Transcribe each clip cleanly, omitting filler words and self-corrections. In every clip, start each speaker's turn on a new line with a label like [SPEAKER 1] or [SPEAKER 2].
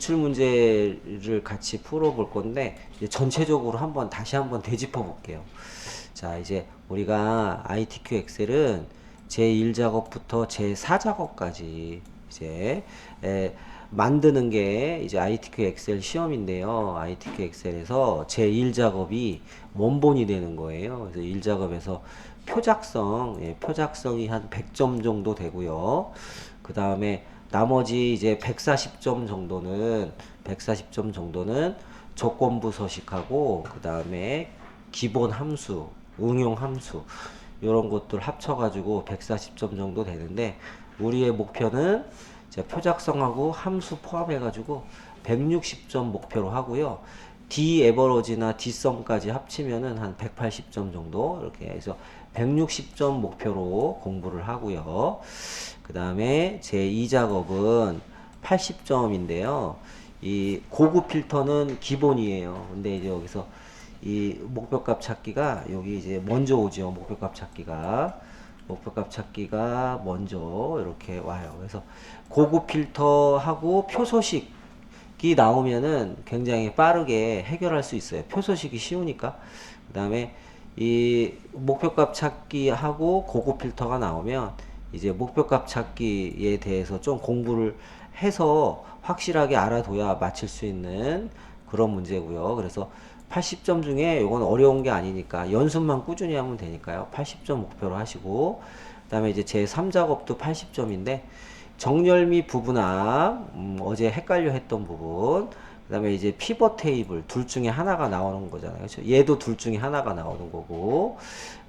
[SPEAKER 1] 기출 문제를 같이 풀어볼 건데 이제 전체적으로 다시 한번 되짚어 볼게요. 자, 이제 우리가 ITQ 엑셀은 제1작업부터 제4작업까지 이제 만드는 게 이제 ITQ 엑셀 시험인데요. ITQ 엑셀에서 제1작업이 원본이 되는 거예요. 그래서 1작업에서 표작성이 한 100점 정도 되고요. 그 다음에 나머지 이제 140점 정도는 조건부 서식하고 그 다음에 기본 함수, 응용 함수 이런 것들 합쳐가지고 140점 정도 되는데 우리의 목표는 이제 표작성하고 함수 포함해가지고 160점 목표로 하고요. D 에버러지나 D 썸까지 합치면은 한 180점 정도 이렇게 해서 160점 목표로 공부를 하고요. 그 다음에 제2작업은 80점인데요. 이 고급 필터는 기본이에요. 근데 이제 여기서 이 목표값 찾기가 여기 이제 먼저 오죠. 목표값 찾기가 먼저 이렇게 와요. 그래서 고급 필터하고 표소식이 나오면은 굉장히 빠르게 해결할 수 있어요. 표소식이 쉬우니까. 그 다음에 이 목표값 찾기하고 고급 필터가 나오면 이제 목표값 찾기에 대해서 좀 공부를 해서 확실하게 알아둬야 맞힐 수 있는 그런 문제고요. 그래서 80점 중에 이건 어려운 게 아니니까 연습만 꾸준히 하면 되니까요. 80점 목표로 하시고 그 다음에 이제 제 3작업도 80점인데 정렬 및 부분합 어제 헷갈려 했던 부분 그 다음에 이제 피벗 테이블 둘 중에 하나가 나오는 거잖아요. 그렇죠? 얘도 둘 중에 하나가 나오는 거고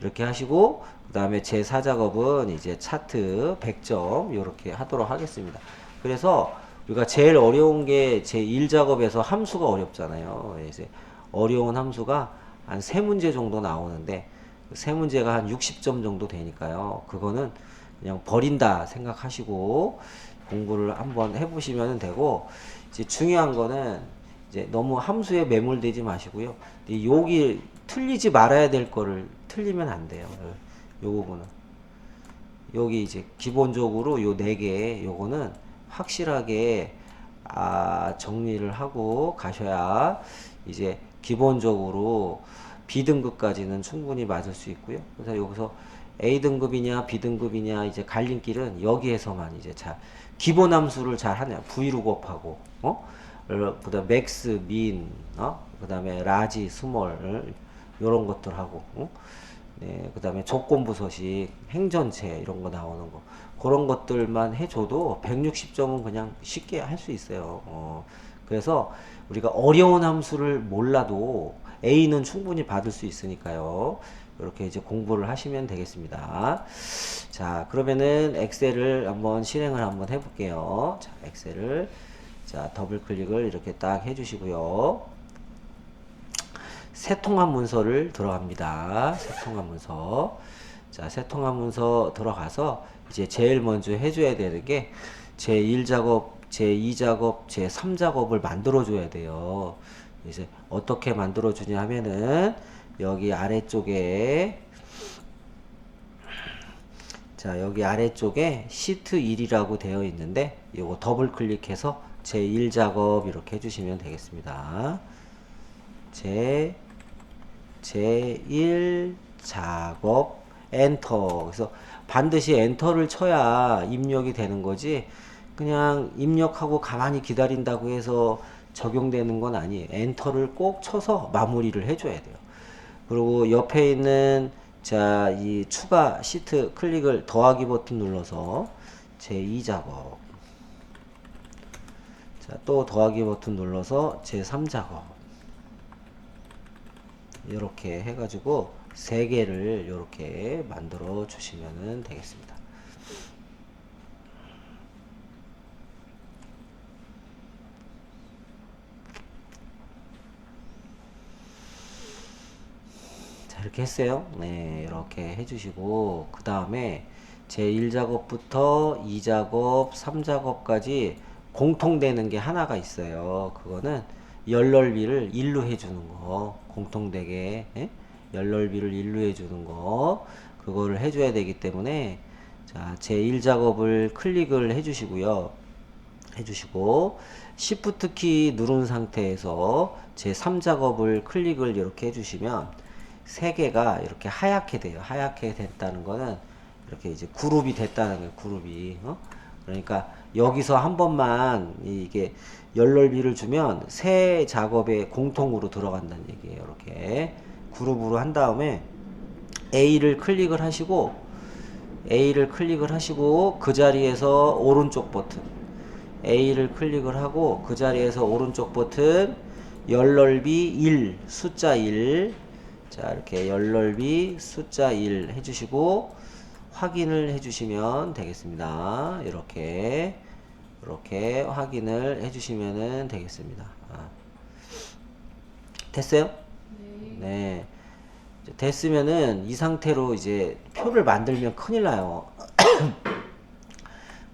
[SPEAKER 1] 이렇게 하시고 그 다음에 제 4작업은 이제 차트 100점 이렇게 하도록 하겠습니다. 그래서 우리가 제일 어려운 게 제 1작업에서 함수가 어렵잖아요. 이제 어려운 함수가 한 3문제 정도 나오는데 3문제가 한 60점 정도 되니까요. 그거는 그냥 버린다 생각하시고 공부를 한번 해보시면 되고 이제 중요한 거는 이제 너무 함수에 매몰되지 마시고요. 여기 틀리지 말아야 될 거를 틀리면 안 돼요. 요 부분은 여기 이제 기본적으로 요 4개 요거는 확실하게 정리를 하고 가셔야 이제 기본적으로 B등급까지는 충분히 맞을 수 있고요. 그래서 여기서 A등급이냐 B등급이냐 이제 갈림길은 여기에서만 이제 기본 함수를 잘 하냐. 브이룩업하고 그다음 맥스, 민, 그다음에 라지, 스몰 요런 것들 하고 네, 그다음에 조건부 서식, 행전체 이런 거 나오는 거. 그런 것들만 해줘도 160점은 그냥 쉽게 할 수 있어요. 그래서 우리가 어려운 함수를 몰라도 A는 충분히 받을 수 있으니까요. 이렇게 이제 공부를 하시면 되겠습니다. 자, 그러면은 엑셀을 한번 실행을 한번 해볼게요. 자, 엑셀을 더블 클릭을 이렇게 딱 해주시고요. 새통합 문서를 들어갑니다. 새통합 문서. 자, 새통합 문서 들어가서 이제 제일 먼저 해줘야 되는 게 제1작업, 제2작업, 제3작업을 만들어줘야 돼요. 이제 어떻게 만들어주냐 하면은 여기 아래쪽에 여기 아래쪽에 시트 1이라고 되어 있는데 요거 더블 클릭해서 제1작업 이렇게 해주시면 되겠습니다. 제1작업 엔터. 그래서 반드시 엔터를 쳐야 입력이 되는 거지 그냥 입력하고 가만히 기다린다고 해서 적용되는 건 아니에요. 엔터를 꼭 쳐서 마무리를 해줘야 돼요. 그리고 옆에 있는 이 추가 시트 클릭을 더하기 버튼 눌러서 제2작업 또 더하기 버튼 눌러서 제3작업 이렇게 해가지고 3개를 이렇게 만들어 주시면 되겠습니다. 자, 이렇게 했어요. 네, 이렇게 해주시고 그 다음에 제1작업부터 2작업, 3작업까지 공통되는 게 하나가 있어요. 그거는 열넓이를 1로 해주는 거. 공통되게 열넓이를 1로 해주는 거. 그거를 해줘야 되기 때문에 자, 제1작업을 클릭을 해주시고요. 해주시고 Shift 키 누른 상태에서 제3 작업을 클릭을 이렇게 해주시면 세 개가 이렇게 하얗게 돼요. 하얗게 됐다는 거는 이렇게 이제 그룹이 됐다는 거예요. 그룹이. 그러니까 여기서 한 번만 이게 열넓이를 주면 세 작업에 공통으로 들어간다는 얘기예요. 이렇게 그룹으로 한 다음에 A를 클릭을 하시고 그 자리에서 오른쪽 버튼 A를 클릭을 하고 그 자리에서 오른쪽 버튼 열넓이 1 숫자 1 자 이렇게 열넓이 숫자 1 해주시고 확인을 해주시면 되겠습니다. 이렇게 확인을 해주시면 되겠습니다. 됐어요? 네. 됐으면은 이 상태로 이제 표를 만들면 큰일 나요.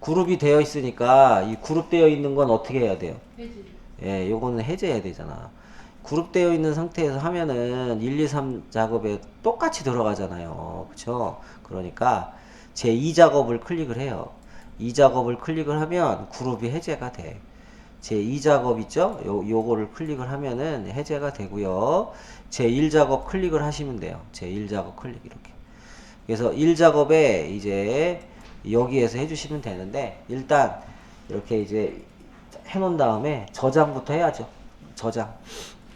[SPEAKER 1] 그룹이 되어 있으니까 이 그룹되어 있는 건 어떻게 해야 돼요? 해지. 예, 요거는 해제해야 되잖아. 그룹되어 있는 상태에서 하면은 1, 2, 3 작업에 똑같이 들어가잖아요. 그쵸? 그러니까 제2 작업을 클릭을 해요. 2 작업을 클릭을 하면 그룹이 해제가 돼. 제2 작업 있죠? 요거를 클릭을 하면은 해제가 되고요. 제1 작업 클릭을 하시면 돼요. 제1 작업 클릭 이렇게. 그래서 1 작업에 이제 여기에서 해주시면 되는데 일단 이렇게 이제 해놓은 다음에 저장부터 해야죠.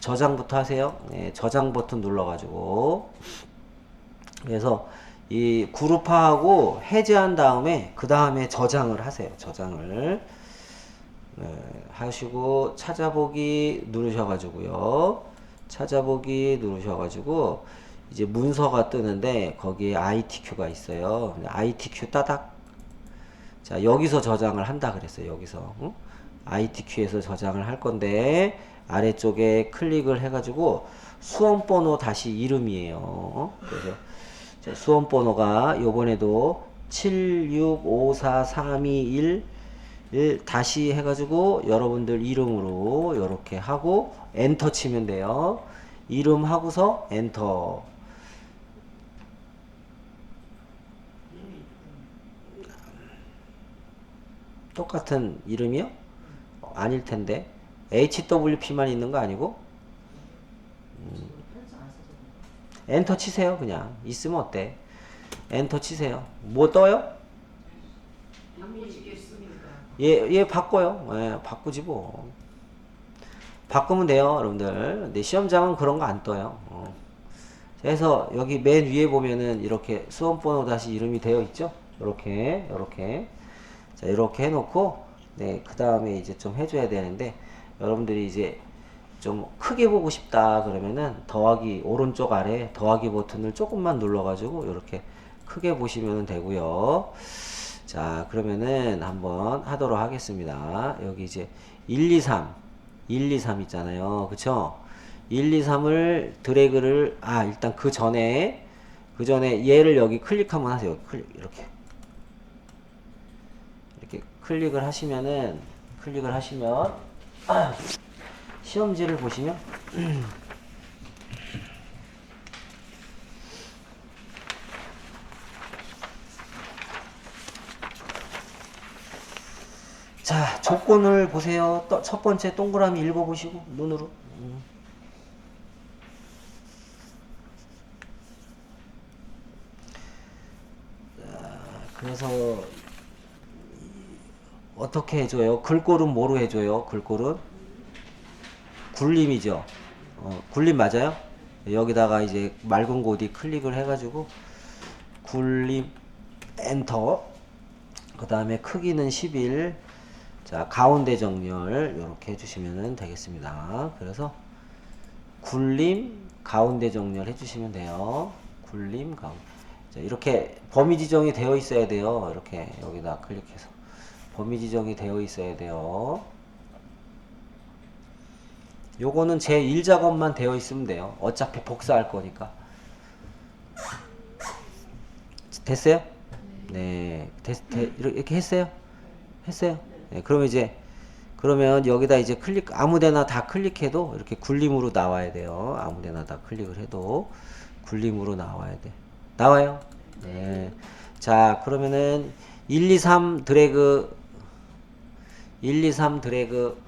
[SPEAKER 1] 저장부터 하세요. 네, 저장 버튼 눌러가지고 그래서 이 그룹화하고 해제한 다음에 그 다음에 저장을 하세요. 저장을 하시고 찾아보기 누르셔가지고요. 찾아보기 누르셔가지고 이제 문서가 뜨는데 거기에 ITQ가 있어요. ITQ 따닥. 자 여기서 저장을 한다 그랬어요. 여기서 ITQ에서 저장을 할 건데 아래쪽에 클릭을 해가지고 수험번호 다시 이름이에요. 그래서 수험번호가 요번에도 7654321 다시 해가지고 여러분들 이름으로 이렇게 하고 엔터 치면 돼요. 이름 하고서 엔터. 똑같은 이름이요? 아닐 텐데. HWP만 있는 거 아니고? 엔터 치세요. 그냥 있으면 어때? 엔터 치세요. 뭐 떠요? 얘 바꿔요. 예, 바꾸지 뭐. 바꾸면 돼요, 여러분들. 근데 시험장은 그런 거 안 떠요. 그래서 여기 맨 위에 보면은 이렇게 수험번호 다시 이름이 되어 있죠? 이렇게. 자, 이렇게 해놓고, 네, 그 다음에 이제 좀 해줘야 되는데, 여러분들이 이제 좀 크게 보고 싶다 그러면은 더하기, 오른쪽 아래 더하기 버튼을 조금만 눌러가지고 이렇게 크게 보시면 되고요. 자, 그러면은 한번 하도록 하겠습니다. 여기 이제 1, 2, 3 있잖아요. 그쵸? 1, 2, 3을 드래그를, 일단 그 전에 얘를 여기 클릭 한번 하세요. 이렇게 클릭을 하시면, 시험지를 보시면, 자, 조건을 보세요. 첫 번째 동그라미 읽어보시고, 눈으로. 그래서, 어떻게 해줘요? 글꼴은 뭐로 해줘요? 글꼴은? 굴림이죠. 굴림 맞아요? 여기다가 이제 맑은 고디 클릭을 해가지고, 굴림, 엔터. 그 다음에 크기는 11. 자, 가운데 정렬 이렇게 해주시면 되겠습니다. 그래서 굴림 가운데 정렬 해주시면 돼요. 굴림 가운데. 자, 이렇게 범위 지정이 되어 있어야 돼요. 이렇게 여기다 클릭해서 범위 지정이 되어 있어야 돼요. 요거는 제 1작업만 되어 있으면 돼요. 어차피 복사할 거니까. 됐어요? 네. 이렇게 했어요? 네, 그러면 여기다 이제 아무데나 다 클릭해도 이렇게 굴림으로 나와야 돼요. 아무데나 다 클릭을 해도 굴림으로 나와야 돼. 나와요? 네. 자, 그러면은 1, 2, 3 드래그 1, 2, 3 드래그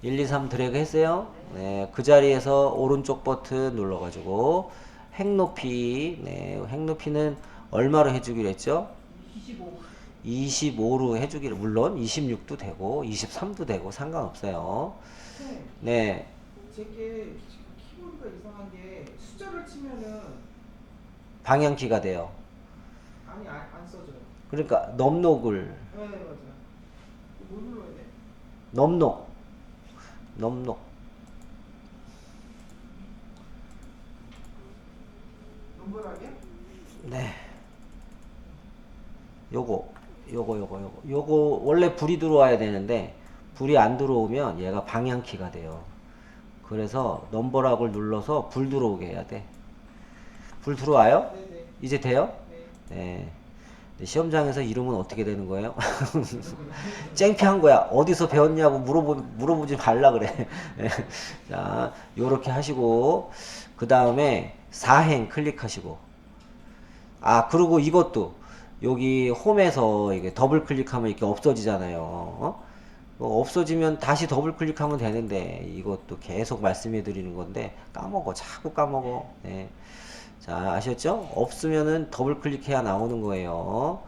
[SPEAKER 1] 1, 2, 3 드래그 했어요? 네, 그 자리에서 오른쪽 버튼 눌러가지고 핵 높이, 네, 핵 높이는 얼마로 해주기로 했죠?
[SPEAKER 2] 25.
[SPEAKER 1] 25로 해주기로, 물론 26도 되고 23도 되고 상관없어요.
[SPEAKER 3] 네.
[SPEAKER 1] 네,
[SPEAKER 3] 제게 지금 키보드가 이상한 게 숫자를 치면은
[SPEAKER 1] 방향키가 돼요.
[SPEAKER 3] 아니 안 써져요.
[SPEAKER 1] 그러니까 넘녹을
[SPEAKER 3] 네 맞아요. 뭐 눌러야 돼?
[SPEAKER 1] 넘녹
[SPEAKER 3] 넘버락이야?
[SPEAKER 1] 네, 요거 원래 불이 들어와야 되는데 불이 안 들어오면 얘가 방향키가 돼요. 그래서 넘버락을 눌러서 불 들어오게 해야 돼. 불 들어와요?
[SPEAKER 3] 네네.
[SPEAKER 1] 이제 돼요?
[SPEAKER 3] 네.
[SPEAKER 1] 네. 근데 시험장에서 이름은 어떻게 되는 거예요? 쨍피한 거야. 어디서 배웠냐고 물어보지 말라 그래. 네. 자, 요렇게 하시고, 그 다음에 사행 클릭하시고, 아, 그리고 이것도, 여기 홈에서 이게 더블 클릭하면 이렇게 없어지잖아요. 뭐 없어지면 다시 더블 클릭하면 되는데, 이것도 계속 말씀해 드리는 건데, 까먹어. 자꾸 까먹어. 네. 자, 아셨죠? 없으면은 더블 클릭해야 나오는 거예요.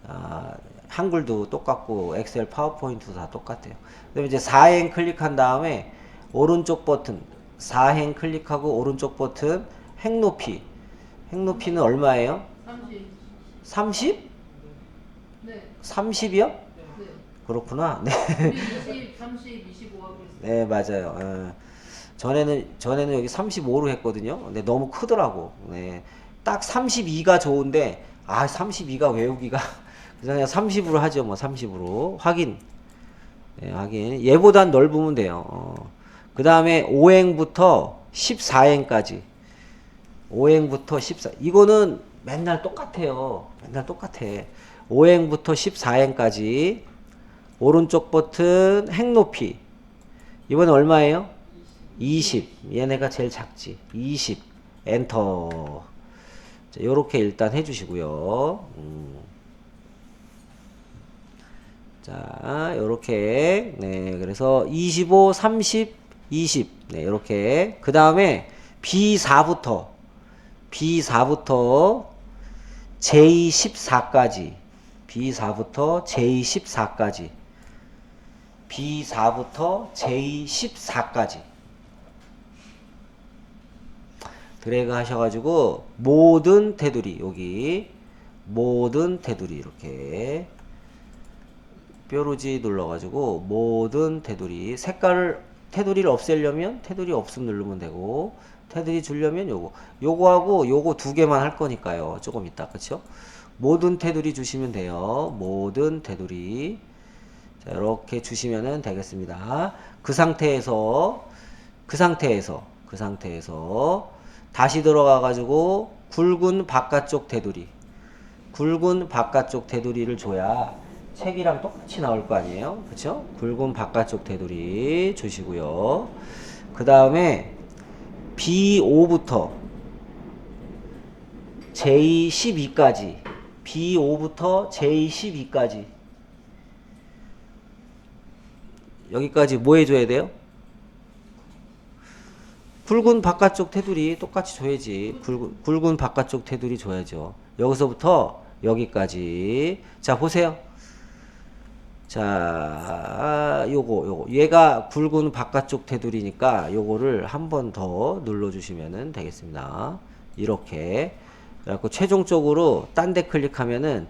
[SPEAKER 1] 아, 한글도 똑같고 엑셀 파워포인트도 다 똑같아요. 그다음에 이제 4행 클릭한 다음에 오른쪽 버튼 4행 클릭하고 오른쪽 버튼 핵 높이. 핵 높이는 얼마예요?
[SPEAKER 2] 30.
[SPEAKER 1] 30?
[SPEAKER 2] 네.
[SPEAKER 1] 30이요?
[SPEAKER 2] 네.
[SPEAKER 1] 그렇구나. 네.
[SPEAKER 2] 우리 20, 30, 25 하고 있어요.
[SPEAKER 1] 네, 맞아요. 전에는 여기 35로 했거든요. 근데 너무 크더라고. 네. 딱 32가 좋은데, 32가 외우기가. 그냥 30으로 하죠. 뭐, 30으로. 확인. 네, 확인. 얘보단 넓으면 돼요. 그 다음에 5행부터 14행까지. 5행부터 14. 이거는 맨날 똑같아요. 맨날 똑같아. 5행부터 14행까지. 오른쪽 버튼 핵 높이. 이번에 얼마예요? 20. 얘네가 제일 작지. 20. 엔터. 자, 요렇게 일단 해주시고요. 자, 요렇게. 네, 그래서 25, 30, 20. 네, 요렇게. 그 다음에 B4부터 J14까지. B4부터 J14까지. B4부터 J14까지. 드래그 하셔가지고 모든 테두리 여기 모든 테두리 이렇게 뾰루지 눌러가지고 모든 테두리 색깔을 테두리를 없애려면 테두리 없음 누르면 되고 테두리 주려면 요거하고 요거 두 개만 할 거니까요. 조금 이따 그쵸? 모든 테두리 주시면 돼요. 모든 테두리 자, 이렇게 주시면 되겠습니다. 그 상태에서 다시 들어가 가지고 굵은 바깥쪽 테두리를 줘야 책이랑 똑같이 나올 거 아니에요. 그쵸? 굵은 바깥쪽 테두리 주시고요. 그 다음에 B5부터 J12까지 여기까지 뭐 해줘야 돼요? 굵은 바깥쪽 테두리 똑같이 줘야지. 굵은 바깥쪽 테두리 줘야죠. 여기서부터 여기까지. 자, 보세요. 자, 요거. 얘가 굵은 바깥쪽 테두리니까 요거를 한 번 더 눌러주시면 되겠습니다. 이렇게. 그래갖고 최종적으로 딴 데 클릭하면은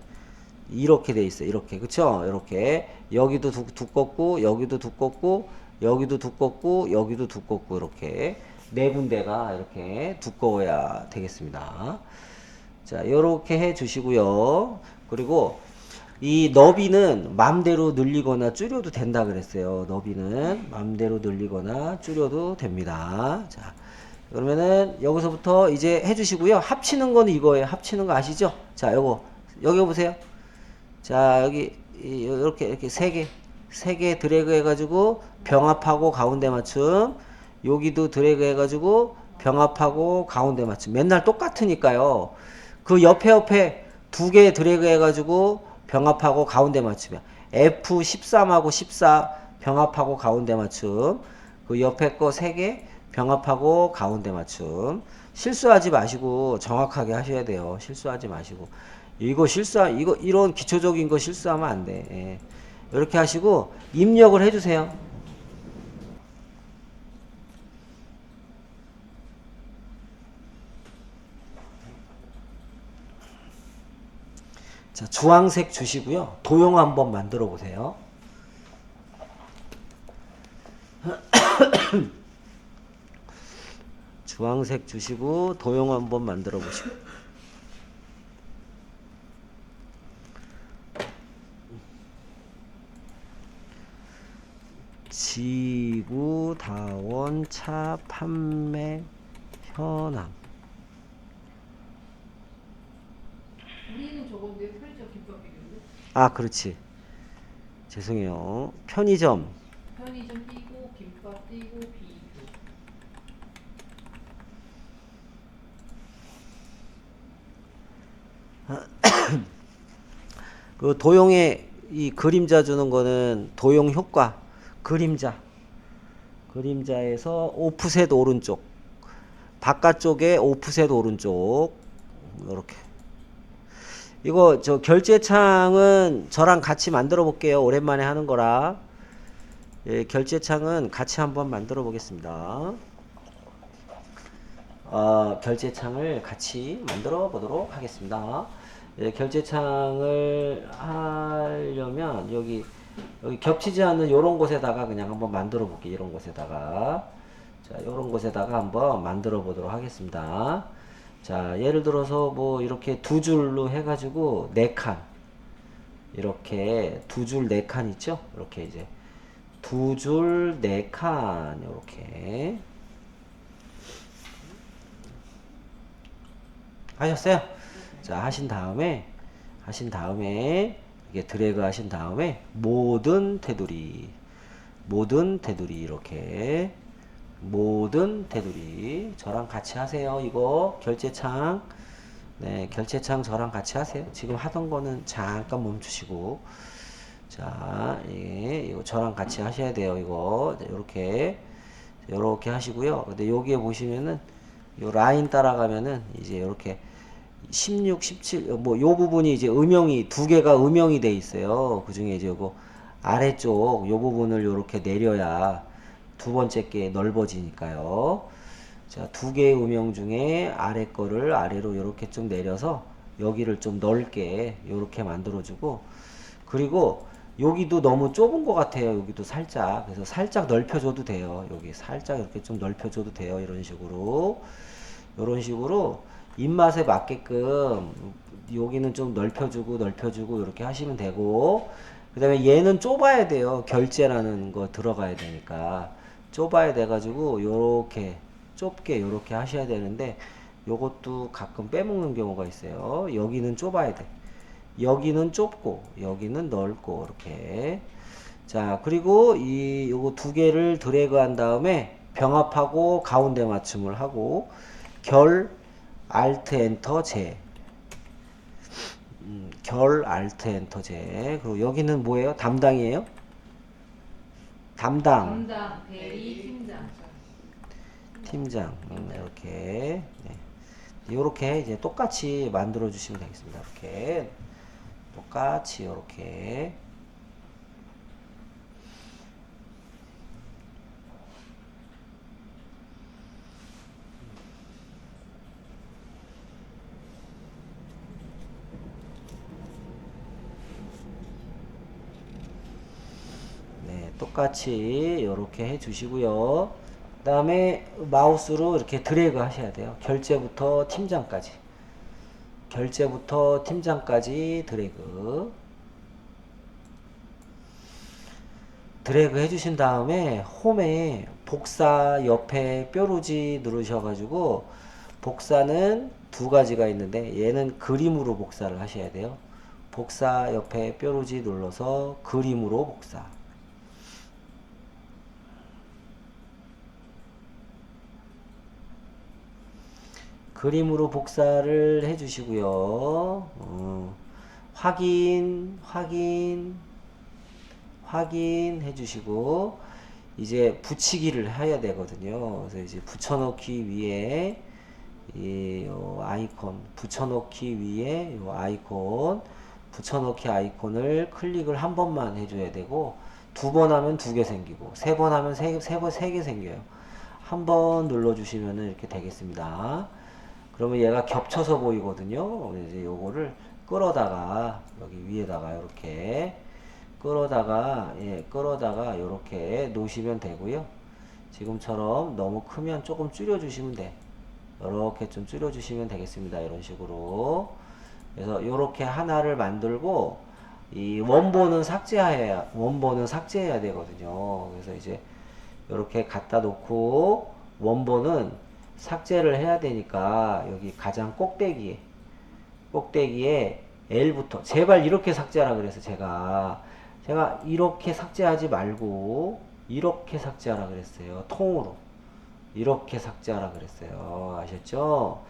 [SPEAKER 1] 이렇게 돼 있어요. 이렇게. 그쵸? 이렇게. 여기도 두껍고, 여기도 두껍고, 여기도 두껍고, 여기도 두껍고, 이렇게. 네 군데가 이렇게 두꺼워야 되겠습니다. 자, 요렇게 해 주시고요. 그리고 이 너비는 맘대로 늘리거나 줄여도 된다 그랬어요. 너비는 맘대로 늘리거나 줄여도 됩니다. 자, 그러면은 여기서부터 이제 해 주시고요. 합치는 거는 이거예요. 합치는 거 아시죠? 자, 여기 보세요. 자, 여기 이렇게 세 개 드래그 해가지고 병합하고 가운데 맞춤. 여기도 드래그 해가지고 병합하고 가운데 맞춤. 맨날 똑같으니까요. 그 옆에 두 개 드래그 해가지고 병합하고 가운데 맞추면 F13하고 14 병합하고 가운데 맞춤. 그 옆에 거 3개 병합하고 가운데 맞춤. 실수하지 마시고 정확하게 하셔야 돼요. 실수하지 마시고. 이거 이런 기초적인 거 실수하면 안 돼. 예. 이렇게 하시고 입력을 해주세요. 자, 주황색 주시고요. 도형 한번 만들어 보세요. 주황색 주시고 도형 한번 만들어 보시고. 지구 다원 차 판매 현황.
[SPEAKER 2] 우리는 저건데 편의점 김밥 비교인데.
[SPEAKER 1] 아, 그렇지. 죄송해요. 편의점.
[SPEAKER 2] 편의점 띄고 김밥 띄고 비교.
[SPEAKER 1] 그 도형에 이 그림자 주는 거는 도형 효과. 그림자에서 오프셋 오른쪽. 바깥쪽에 오프셋 오른쪽. 이렇게. 이거 저 결제창은 저랑 같이 만들어 볼게요. 오랜만에 하는 거라. 예, 결제창은 같이 한번 만들어 보겠습니다. 결제창을 같이 만들어 보도록 하겠습니다. 예, 결제창을 하려면 여기 겹치지 않는 요런 곳에다가 그냥 한번 만들어 볼게요. 이런 곳에다가. 자, 요런 곳에다가 한번 만들어 보도록 하겠습니다. 자, 예를 들어서 뭐 이렇게 두 줄로 해가지고 4칸. 이렇게 두 줄 4칸 있죠? 이렇게 이제 두 줄 4칸. 이렇게. 하셨어요? 자, 하신 다음에 이게 드래그 하신 다음에 모든 테두리 이렇게 모든 테두리 저랑 같이 하세요. 이거 결제창. 네, 결제창 저랑 같이 하세요. 지금 하던 거는 잠깐 멈추시고. 자, 예, 이거 저랑 같이 하셔야 돼요. 이거 요렇게 하시고요. 근데 여기에 보시면은 요 라인 따라가면은 이제 요렇게 16, 17, 뭐, 요 부분이 이제 음영이, 2개가 음영이 돼 있어요. 그 중에 이제 요거 아래쪽, 요 부분을 요렇게 내려야 두 번째 게 넓어지니까요. 자, 2개의 음영 중에 아래 거를 아래로 요렇게 좀 내려서 여기를 좀 넓게 요렇게 만들어주고, 그리고 여기도 너무 좁은 것 같아요. 여기도 살짝. 그래서 살짝 넓혀줘도 돼요. 여기 살짝 이렇게 좀 넓혀줘도 돼요. 이런 식으로. 입맛에 맞게끔 여기는 좀 넓혀주고 이렇게 하시면 되고, 그 다음에 얘는 좁아야 돼요. 결제라는 거 들어가야 되니까 좁아야 돼가지고 요렇게 좁게 요렇게 하셔야 되는데, 요것도 가끔 빼먹는 경우가 있어요. 여기는 좁아야 돼. 여기는 좁고 여기는 넓고 이렇게. 자, 그리고 요거 2개를 드래그 한 다음에 병합하고 가운데 맞춤을 하고 결 Alt 엔터 제. 결 Alt 엔터 제. 그리고 여기는 뭐예요? 담당이에요? 담당.
[SPEAKER 2] 대리
[SPEAKER 1] 팀장. 이렇게. 네. 이렇게 이제 똑같이 만들어 주시면 되겠습니다. 이렇게. 똑같이 이렇게. 똑같이 이렇게 해 주시고요. 그 다음에 마우스로 이렇게 드래그 하셔야 돼요. 결제부터 팀장까지 드래그 해주신 다음에 홈에 복사 옆에 뾰루지 누르셔가지고, 복사는 2가지가 있는데 얘는 그림으로 복사를 하셔야 돼요. 복사 옆에 뾰루지 눌러서 그림으로 복사. 그림으로 복사를 해주시고요. 확인. 확인해 주시고 이제 붙이기를 해야 되거든요. 그래서 이제 붙여놓기 위에 요 아이콘 붙여놓기 위에 요 아이콘 붙여놓기 아이콘을 클릭을 한 번만 해줘야 되고 두 번 하면 두 개 생기고 세 번 하면 세 개 생겨요. 한 번 눌러주시면 이렇게 되겠습니다. 그러면 얘가 겹쳐서 보이거든요. 이제 요거를 끌어다가 여기 위에다가 이렇게 끌어다가 이렇게 놓으시면 되고요. 지금처럼 너무 크면 조금 줄여주시면 돼. 이렇게 좀 줄여주시면 되겠습니다. 이런 식으로. 그래서 이렇게 하나를 만들고 이 원본은 삭제해야 되거든요. 그래서 이제 이렇게 갖다 놓고 원본은 삭제를 해야 되니까 여기 가장 꼭대기에 L부터 제발 이렇게 삭제하라 그래서 제가 이렇게 삭제하지 말고 이렇게 삭제하라 그랬어요. 통으로 이렇게 삭제하라 그랬어요. 아셨죠?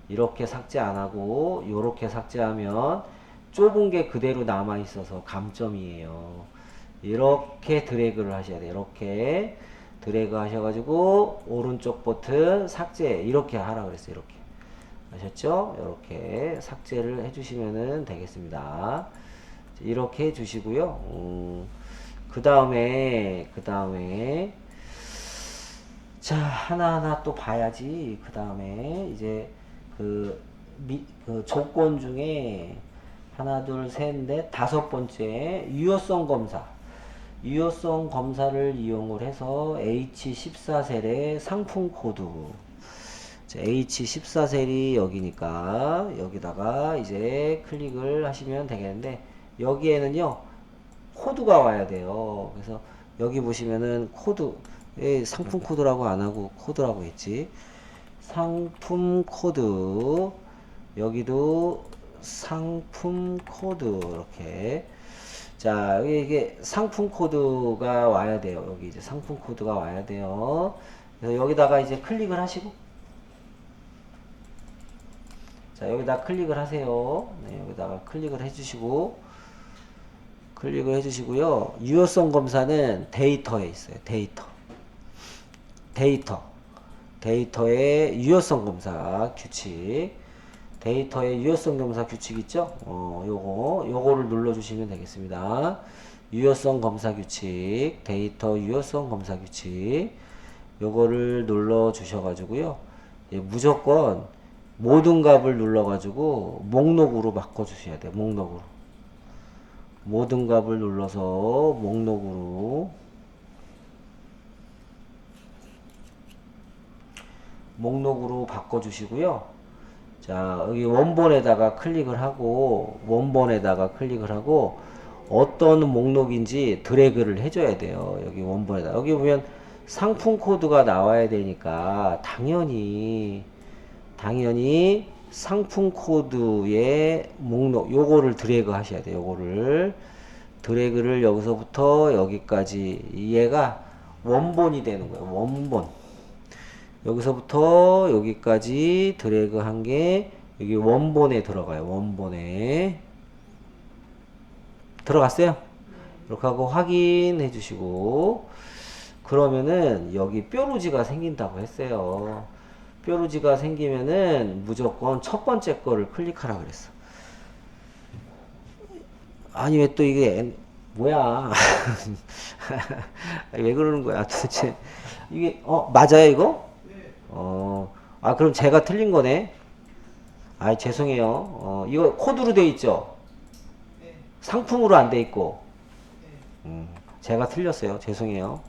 [SPEAKER 1] 이렇게 삭제 안 하고 이렇게 삭제하면 좁은 게 그대로 남아 있어서 감점이에요. 이렇게 드래그를 하셔야 돼요. 이렇게 드래그 하셔가지고 오른쪽 버튼 삭제 이렇게 하라 그랬어요. 이렇게 아셨죠? 이렇게 삭제를 해주시면 되겠습니다. 이렇게 해주시고요. 그 다음에 자 하나하나 또 봐야지. 그 다음에 이제 그 조건 중에 하나 둘 셋 넷 다섯 번째 유효성 검사를 이용을 해서 H14셀의 상품 코드 H14셀이 여기니까 여기다가 이제 클릭을 하시면 되겠는데 여기에는요 코드가 와야 돼요. 그래서 여기 보시면은 코드 상품 코드라고 안 하고 코드라고 했지. 상품 코드 여기도 상품 코드 이렇게 자 여기 이게 상품 코드가 와야 돼요. 여기 이제 상품 코드가 와야 돼요. 그래서 여기다가 이제 클릭을 하시고 자 여기다 클릭을 하세요. 네, 여기다가 클릭을 해주시고 클릭을 해주시고요. 유효성 검사는 데이터에 있어요. 데이터의 유효성 검사 규칙 데이터의 유효성 검사 규칙 있죠? 요거를 눌러주시면 되겠습니다. 유효성 검사 규칙 데이터 유효성 검사 규칙 요거를 눌러 주셔가지고요. 무조건 모든 값을 눌러가지고 목록으로 바꿔주셔야 돼요. 목록으로 모든 값을 눌러서 목록으로 바꿔주시고요. 자 여기 원본에다가 클릭을 하고 어떤 목록인지 드래그를 해줘야 돼요. 여기 원본에다 여기 보면 상품 코드가 나와야 되니까 당연히 상품 코드의 목록 요거를 드래그 하셔야 돼요. 요거를 드래그를 여기서부터 여기까지 얘가 원본이 되는 거예요. 원본 여기서부터 여기까지 드래그 한 게 여기 원본에 들어가요. 원본에 들어갔어요? 이렇게 하고 확인해 주시고 그러면은 여기 뾰루지가 생긴다고 했어요. 뾰루지가 생기면은 무조건 첫 번째 거를 클릭하라 그랬어. 아니 왜 또 이게 뭐야 왜 그러는 거야 도대체 이게 맞아요 이거? 그럼 제가 틀린 거네. 죄송해요. 이거 코드로 돼 있죠?
[SPEAKER 3] 네.
[SPEAKER 1] 상품으로 안 돼 있고.
[SPEAKER 3] 네.
[SPEAKER 1] 제가 틀렸어요. 죄송해요.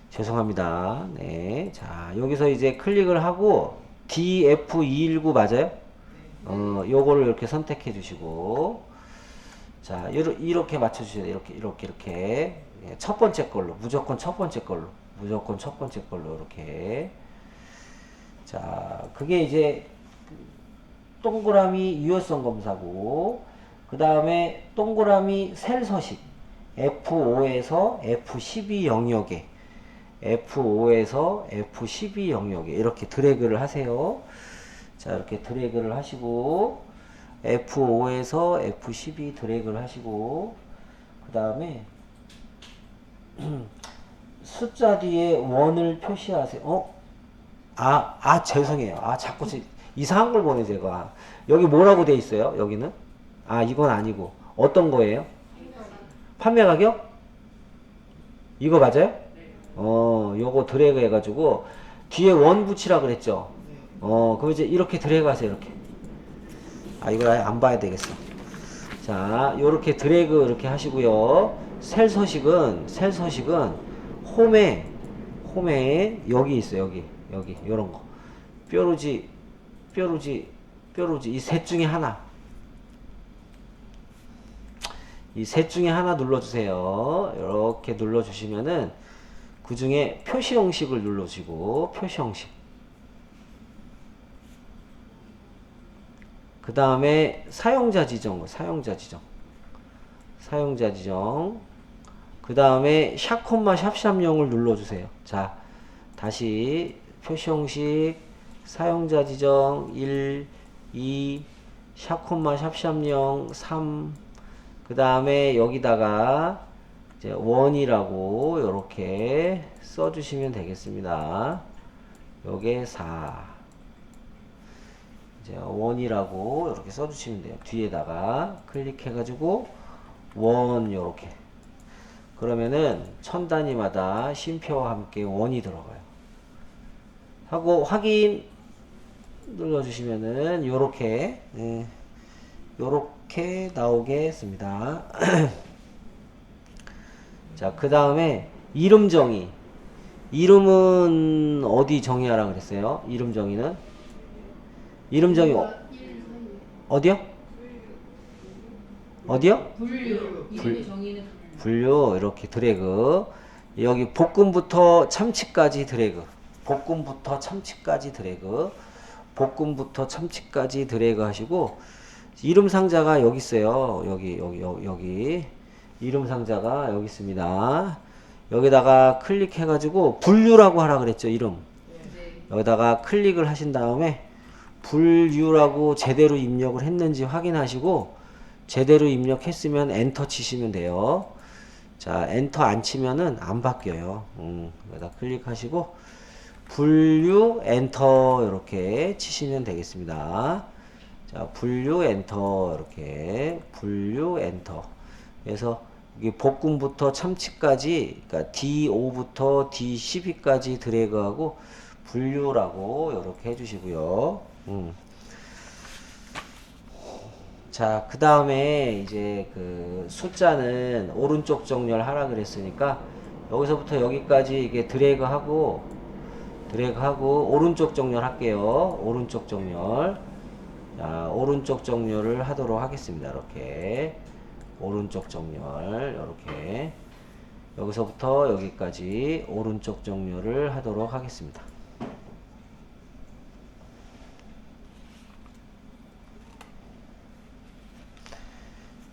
[SPEAKER 1] 죄송합니다. 네. 자, 여기서 이제 클릭을 하고 DF219 맞아요? 요거를 이렇게 선택해 주시고 자, 이렇게 맞춰 주셔야 돼요. 이렇게. 예, 첫 번째 걸로. 무조건 첫 번째 걸로 이렇게. 자, 그게 이제 동그라미 유효성 검사고 그 다음에 동그라미 셀 서식 F5에서 F12 영역에 이렇게 드래그를 하세요. 자, 이렇게 드래그를 하시고 F5에서 F12 드래그를 하시고 그 다음에 숫자 뒤에 원을 표시하세요. 죄송해요. 자꾸 이상한 걸 보내, 제가. 여기 뭐라고 돼 있어요? 여기는? 이건 아니고. 어떤 거예요? 판매 가격? 이거 맞아요? 요거 드래그 해가지고, 뒤에 원 붙이라 그랬죠? 그럼 이제 이렇게 드래그 하세요, 이렇게. 이거 아예 안 봐야 되겠어. 자, 요렇게 드래그 이렇게 하시고요. 셀 서식은 홈에 여기 있어요. 여기 요런 거. 뾰루지 이 셋 중에 하나. 이 셋 중에 하나 눌러주세요. 이렇게 눌러주시면은 그 중에 표시 형식을 눌러주시고, 표시 형식. 그 다음에 사용자 지정. 그 다음에 샵, 샵샵용을 눌러주세요. 자, 다시 표시 형식, 사용자 지정 1, 2, 샵, 샵샵용 3, 그 다음에 여기다가 이제 원이라고 이렇게 써주시면 되겠습니다. 요게 4. 이제 원이라고 이렇게 써주시면 돼요. 뒤에다가 클릭해가지고 원 요렇게. 그러면은 천 단위마다 쉼표와 함께 원이 들어가요. 하고 확인 눌러주시면은 요렇게 나오겠습니다. 자, 그 다음에 이름 정의. 이름은 어디 정의하라 그랬어요? 이름 정의는? 이름 정의 어디요? 어디요?
[SPEAKER 2] 분류. 이름의 정의는
[SPEAKER 1] 분류. 이렇게 드래그. 여기 볶음부터 참치까지 드래그. 볶음부터 참치까지 드래그 하시고, 이름 상자가 여기 있어요. 여기. 이름 상자가 여기 있습니다. 여기다가 클릭해가지고 분류라고 하라 그랬죠, 이름. 여기다가 클릭을 하신 다음에 분류라고 제대로 입력을 했는지 확인하시고, 제대로 입력했으면 엔터 치시면 돼요. 자, 엔터 안 치면은 안 바뀌어요. 여기다 클릭하시고 분류 엔터 이렇게 치시면 되겠습니다. 자, 분류 엔터 이렇게 분류 엔터. 그래서 이게 볶음부터 참치까지, 그러니까 D5부터 D12까지 드래그하고 분류라고 이렇게 해주시고요. 자, 그 다음에 이제 그 숫자는 오른쪽 정렬 하라 그랬으니까 여기서부터 여기까지 이게 드래그하고 오른쪽 정렬 할게요. 오른쪽 정렬. 자, 오른쪽 정렬을 하도록 하겠습니다. 이렇게 오른쪽 정렬 이렇게 여기서부터 여기까지 오른쪽 정렬을 하도록 하겠습니다.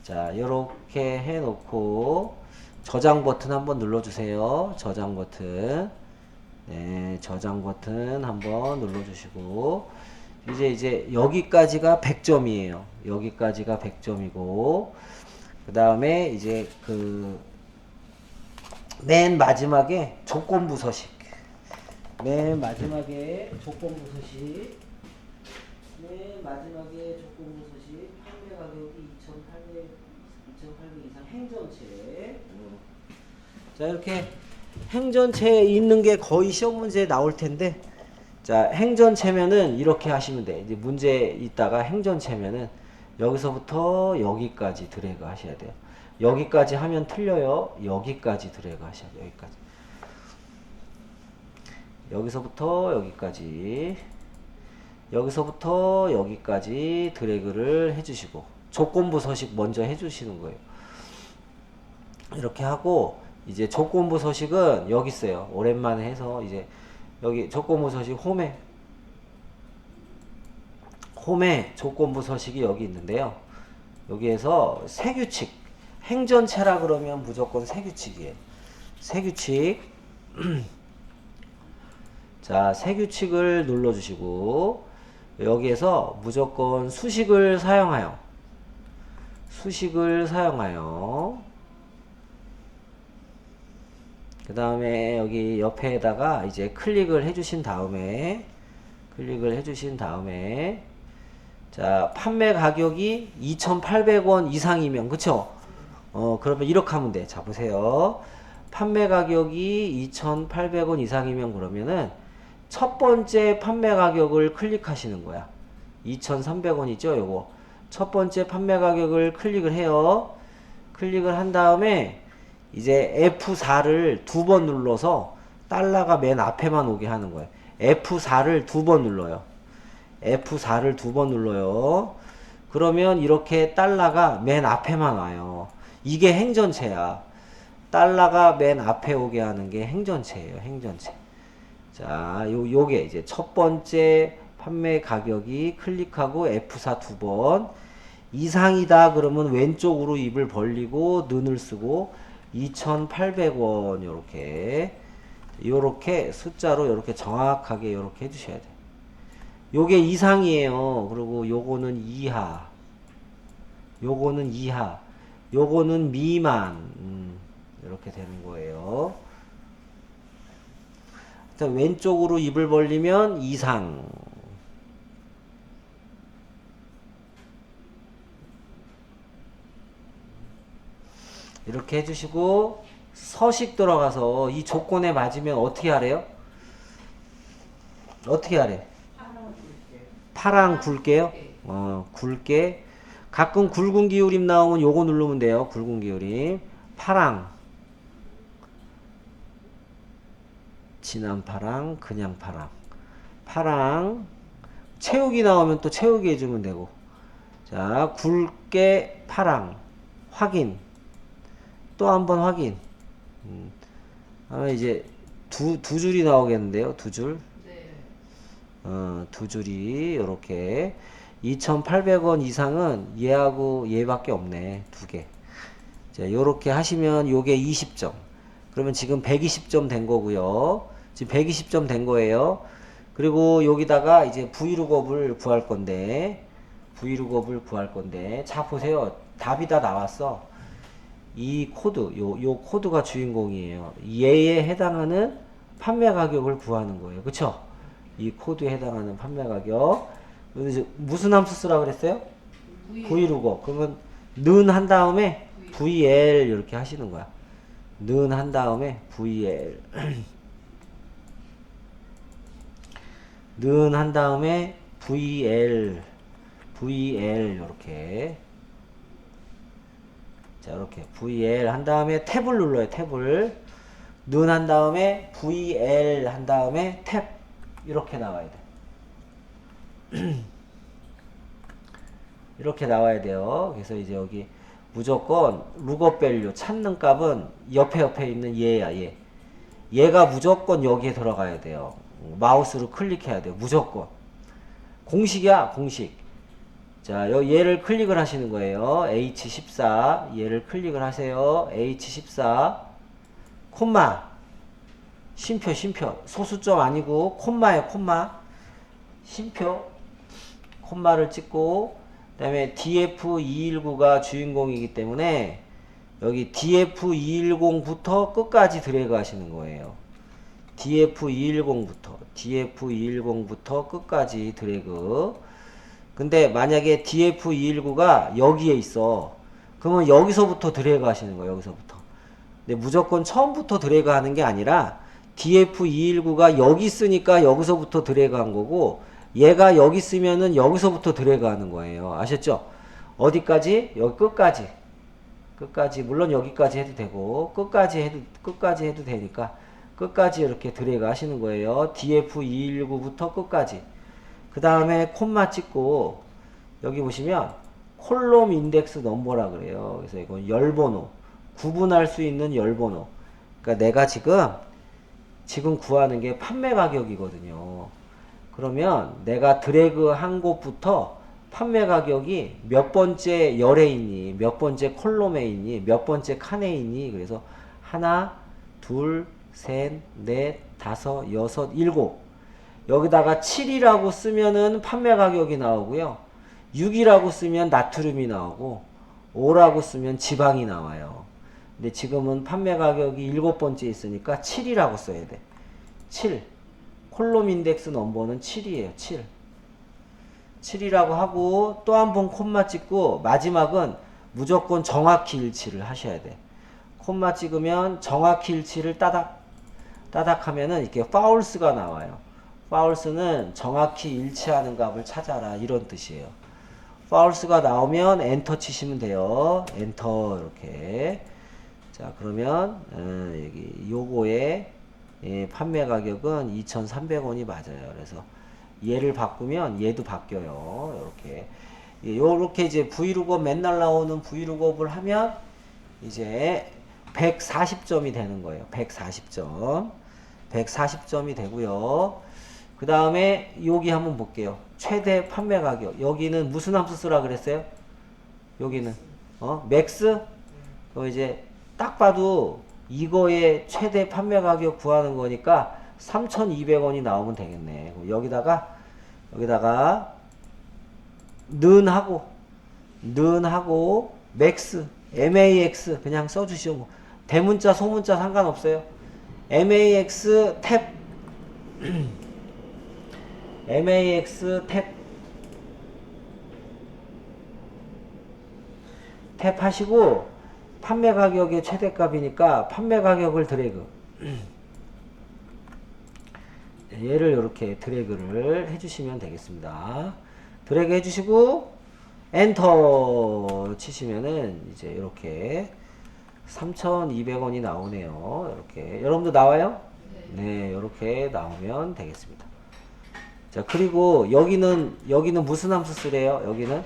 [SPEAKER 1] 자, 이렇게 해놓고 저장 버튼 한번 눌러주세요. 저장 버튼. 네, 저장 버튼 한번 눌러주시고, 이제 여기까지가 100점이에요. 여기까지가 100점이고, 그 다음에 이제 맨 마지막에 조건부 서식. 맨 마지막에 조건부 서식. 판매 가격이 2,800 이상 행전체. 자, 이렇게 행전체에 있는 게 거의 시험 문제에 나올 텐데, 자, 행전체면은 이렇게 하시면 돼. 이제 문제 있다가 행전체면은 여기서부터 여기까지 드래그 하셔야 돼요. 여기까지 하면 틀려요. 여기까지 드래그 하셔야 돼요. 여기까지. 여기서부터 여기까지 드래그를 해주시고, 조건부 서식 먼저 해주시는 거예요. 이렇게 하고, 이제 조건부 서식은 여기 있어요. 오랜만에 해서 이제 여기 조건부 서식 홈에 조건부 서식이 여기 있는데요. 여기에서 세규칙, 행전체라 그러면 무조건 세규칙이에요. 세규칙. 자, 세규칙을 눌러주시고, 여기에서 무조건 수식을 사용하여 그 다음에 여기 옆에다가 이제 클릭을 해주신 다음에 자, 판매 가격이 2,800원 이상이면, 그쵸? 그러면 이렇게 하면 돼. 자, 보세요. 판매 가격이 2,800원 이상이면 그러면은 첫 번째 판매 가격을 클릭하시는 거야. 2,300원이죠, 요거. 첫 번째 판매 가격을 클릭을 해요. 클릭을 한 다음에 이제 F4를 두 번 눌러서 달러가 맨 앞에만 오게 하는 거예요. F4를 두 번 눌러요. F4를 두 번 눌러요. 그러면 이렇게 달러가 맨 앞에만 와요. 이게 행전체야. 달러가 맨 앞에 오게 하는 게 행전체예요. 행전체. 자, 요게 이제 첫 번째 판매 가격이 클릭하고 F4 두 번. 이상이다 그러면 왼쪽으로 입을 벌리고 는을 쓰고 2,800원 요렇게 숫자로 요렇게 정확하게 요렇게 해주셔야 돼요. 요게 이상이에요. 그리고 요거는 이하, 요거는 미만, 이렇게 되는 거예요. 일단 왼쪽으로 입을 벌리면 이상, 이렇게 해주시고 서식 들어가서 이 조건에 맞으면 어떻게 하래요? 어떻게 하래? 파랑 굵게요? 굵게. 가끔 굵은 기울임 나오면 요거 누르면 돼요. 굵은 기울임. 파랑. 진한 파랑, 그냥 파랑. 파랑. 채우기 나오면 또 채우기 해주면 되고. 자, 굵게 파랑. 확인. 또 한번 확인. 이제 두 줄이 나오겠는데요. 두 줄. 두 줄이 요렇게 2,800원 이상은 얘하고 얘밖에 없네. 두 개. 자, 요렇게 하시면 요게 20점. 그러면 지금 120점 된 거고요. 지금 120점 된 거예요. 그리고 여기다가 이제 브이룩업을 구할 건데 자, 보세요. 답이 다 나왔어. 이 코드, 요 코드가 주인공이에요. 얘에 해당하는 판매 가격을 구하는 거예요. 그쵸? 이 코드에 해당하는 판매 가격. 무슨 함수 쓰라 그랬어요? vlookup. 그러면 는 한 다음에 vl 이렇게 하시는 거야. 는 한 다음에 vl. 는 한 다음에 vl 이렇게. 자, 이렇게 vl 한 다음에 탭을 눌러요. 탭을. 는 한 다음에 vl 한 다음에 탭. 이렇게 나와야 돼. 이렇게 나와야 돼요. 그래서 이제 여기 무조건 룩업 밸류 찾는 값은 옆에 있는 얘야, 얘. 얘가 무조건 여기에 들어가야 돼요. 마우스로 클릭해야 돼요. 무조건. 공식이야, 공식. 자, 얘를 클릭을 하시는 거예요. H14. 얘를 클릭을 하세요. H14. 콤마. 쉼표. 소수점 아니고 콤마예요. 콤마. 쉼표. 콤마를 찍고 그 다음에 DF219가 주인공이기 때문에 여기 DF210부터 끝까지 드래그 하시는 거예요. DF210부터 끝까지 드래그. 근데 만약에 DF219가 여기에 있어. 그러면 여기서부터 드래그 하시는 거예요. 여기서부터. 근데 무조건 처음부터 드래그 하는 게 아니라 DF219가 여기 있으니까 여기서부터 드래그 한 거고, 얘가 여기 있으면은 여기서부터 드래그 하는 거예요. 아셨죠? 어디까지? 여기 끝까지. 물론 여기까지 해도 되고, 끝까지 해도 되니까, 끝까지 이렇게 드래그 하시는 거예요. DF219부터 끝까지. 그 다음에 콤마 찍고, 여기 보시면, 콜롬 인덱스 넘버라 그래요. 그래서 이건 열번호. 구분할 수 있는 열번호. 그러니까 내가 지금 구하는 게 판매 가격이거든요. 그러면 내가 드래그 한 곳부터 판매 가격이 몇 번째 열에 있니, 몇 번째 콜롬에 있니, 몇 번째 칸에 있니. 그래서 하나, 둘, 셋, 넷, 다섯, 여섯, 일곱. 여기다가 7이라고 쓰면은 판매 가격이 나오고요. 6이라고 쓰면 나트륨이 나오고 5라고 쓰면 지방이 나와요. 근데 지금은 판매 가격이 일곱 번째 있으니까 7이라고 써야 돼. 7. 콜롬 인덱스 넘버는 7이에요. 7. 7이라고 하고 또 한 번 콤마 찍고 마지막은 무조건 정확히 일치를 하셔야 돼. 콤마 찍으면 정확히 일치를 따닥 하면은 이렇게 파울스가 나와요. 파울스는 정확히 일치하는 값을 찾아라 이런 뜻이에요. 파울스가 나오면 엔터 치시면 돼요. 엔터 이렇게. 자 그러면 여기 요거의 판매 가격은 2,300원이 맞아요. 그래서 얘를 바꾸면 얘도 바뀌어요. 이렇게 요렇게 이제 브이로그업 맨날 나오는 브이로그업을 하면 이제 140점이 되는 거예요. 140점. 140점이 되고요. 그 다음에 여기 한번 볼게요. 최대 판매 가격. 여기는 무슨 함수 쓰라 그랬어요? 여기는 맥스? 그럼 이제 딱 봐도 이거의 최대 판매 가격 구하는 거니까 3,200원이 나오면 되겠네. 그럼 여기다가 는하고 맥스 max 그냥 써주시오. 대문자 소문자 상관없어요. max 탭 max 탭 하시고 판매 가격의 최대값이니까 판매 가격을 드래그 얘를 이렇게 드래그를 해주시면 되겠습니다. 드래그 해주시고 엔터 치시면은 이제 이렇게 3,200원이 나오네요. 이렇게 여러분도 나와요? 네, 이렇게 나오면 되겠습니다. 자 그리고 여기는 무슨 함수 쓰래요? 여기는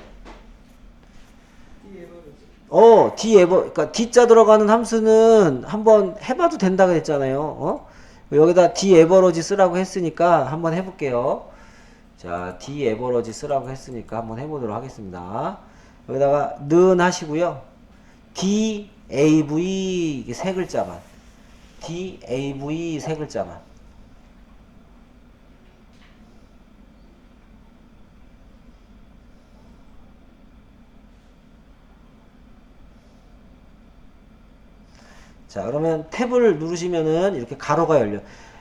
[SPEAKER 1] 그러니까 D자 들어가는 함수는 한번 해봐도 된다 그랬잖아요. 여기다 Deaverage 쓰라고 했으니까 한번 해볼게요. 자, Deaverage 쓰라고 했으니까 한번 해보도록 하겠습니다. 여기다가 는 하시고요. DAV 이게 세 글자만. DAV 세 글자만. 자 그러면 탭을 누르시면은 이렇게 가로가 열려.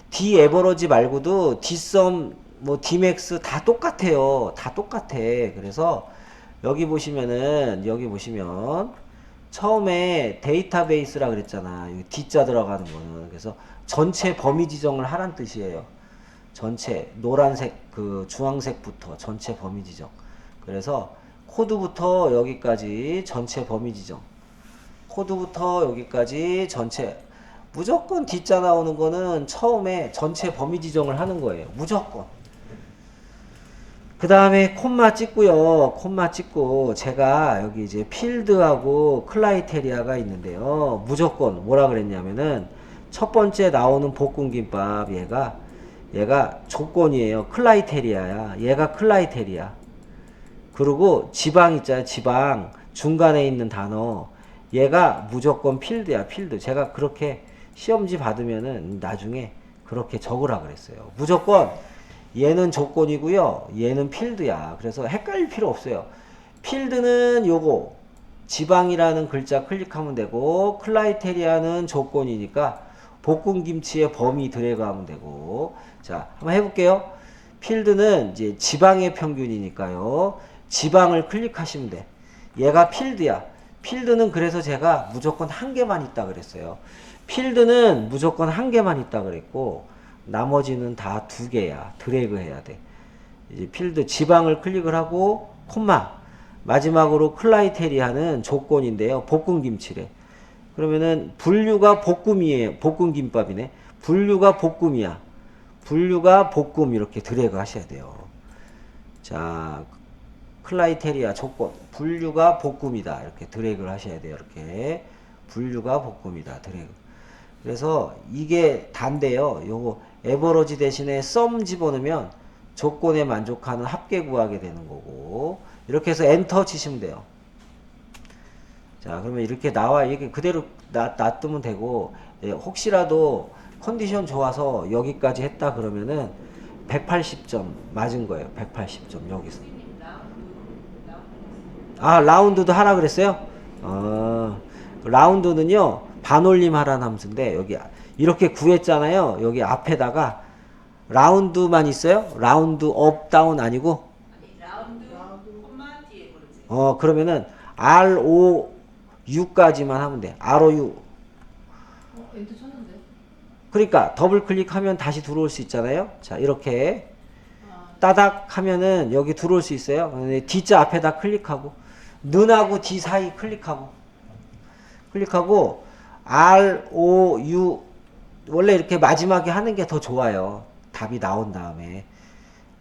[SPEAKER 1] Deaverage 말고도 Dsum 뭐 Dmax 다 똑같아요. 다 똑같아. 그래서 여기 보시면 처음에 데이터베이스라 그랬잖아. 여기 D자 들어가는 거는. 그래서 전체 범위 지정을 하란 뜻이에요. 전체 노란색 그 주황색부터 전체 범위 지정. 그래서 코드부터 여기까지 전체 범위 지정. 코드부터 여기까지 전체 무조건 D자 나오는 거는 처음에 전체 범위 지정을 하는 거예요. 무조건. 그 다음에 콤마 찍고요. 콤마 찍고 제가 여기 이제 필드하고 클라이테리아가 있는데요. 무조건 뭐라 그랬냐면은 첫 번째 나오는 볶음김밥 얘가 조건이에요. 클라이테리아야. 얘가 클라이테리아. 그리고 지방 있잖아요. 지방 중간에 있는 단어 얘가 무조건 필드야. 필드. 제가 그렇게 시험지 받으면은 나중에 그렇게 적으라 그랬어요. 무조건 얘는 조건이고요. 얘는 필드야. 그래서 헷갈릴 필요 없어요. 필드는 요거 지방이라는 글자 클릭하면 되고 클라이테리아는 조건이니까 볶음김치의 범위 드래그 하면 되고. 자, 한번 해볼게요. 필드는 이제 지방의 평균이니까요. 지방을 클릭하시면 돼. 얘가 필드야. 필드는 그래서 제가 무조건 한 개만 있다 그랬어요. 필드는 무조건 한 개만 있다 그랬고 나머지는 다 두 개야. 드래그 해야 돼. 이제 필드 지방을 클릭을 하고 콤마 마지막으로 클라이테리아는 조건인데요. 볶음김치래. 그러면은 분류가 볶음이에요. 볶음김밥이네. 분류가 볶음이야. 분류가 볶음 이렇게 드래그 하셔야 돼요. 자 클라이테리아 조건 분류가 볶음이다 이렇게 드래그를 하셔야 돼요. 이렇게 분류가 볶음이다 드래그. 그래서 이게 단데요. 요거 에버러지 대신에 썸 집어넣으면 조건에 만족하는 합계 구하게 되는 거고 이렇게 해서 엔터 치시면 돼요. 자 그러면 이렇게 나와 이렇게 그대로 놔두면 되고 혹시라도 컨디션 좋아서 여기까지 했다 그러면은 180점 맞은 거예요. 180점 여기서. 아 라운드도 하라 그랬어요? 라운드는요 반올림 하라는 함수인데 여기 이렇게 구했잖아요. 여기 앞에다가 라운드만 있어요? 라운드 업 다운 아니고?
[SPEAKER 2] 아니 라운드 콤마 뒤에 그러지.
[SPEAKER 1] 그러면은 ROU까지만 하면 돼. ROU.
[SPEAKER 2] 엔터 쳤는데.
[SPEAKER 1] 그러니까 더블 클릭하면 다시 들어올 수 있잖아요. 자, 이렇게
[SPEAKER 2] 아,
[SPEAKER 1] 따닥 하면은 여기 들어올 수 있어요. D자 앞에다 클릭하고 는하고 D 사이 클릭하고 ROU 원래 이렇게 마지막에 하는 게 더 좋아요. 답이 나온 다음에.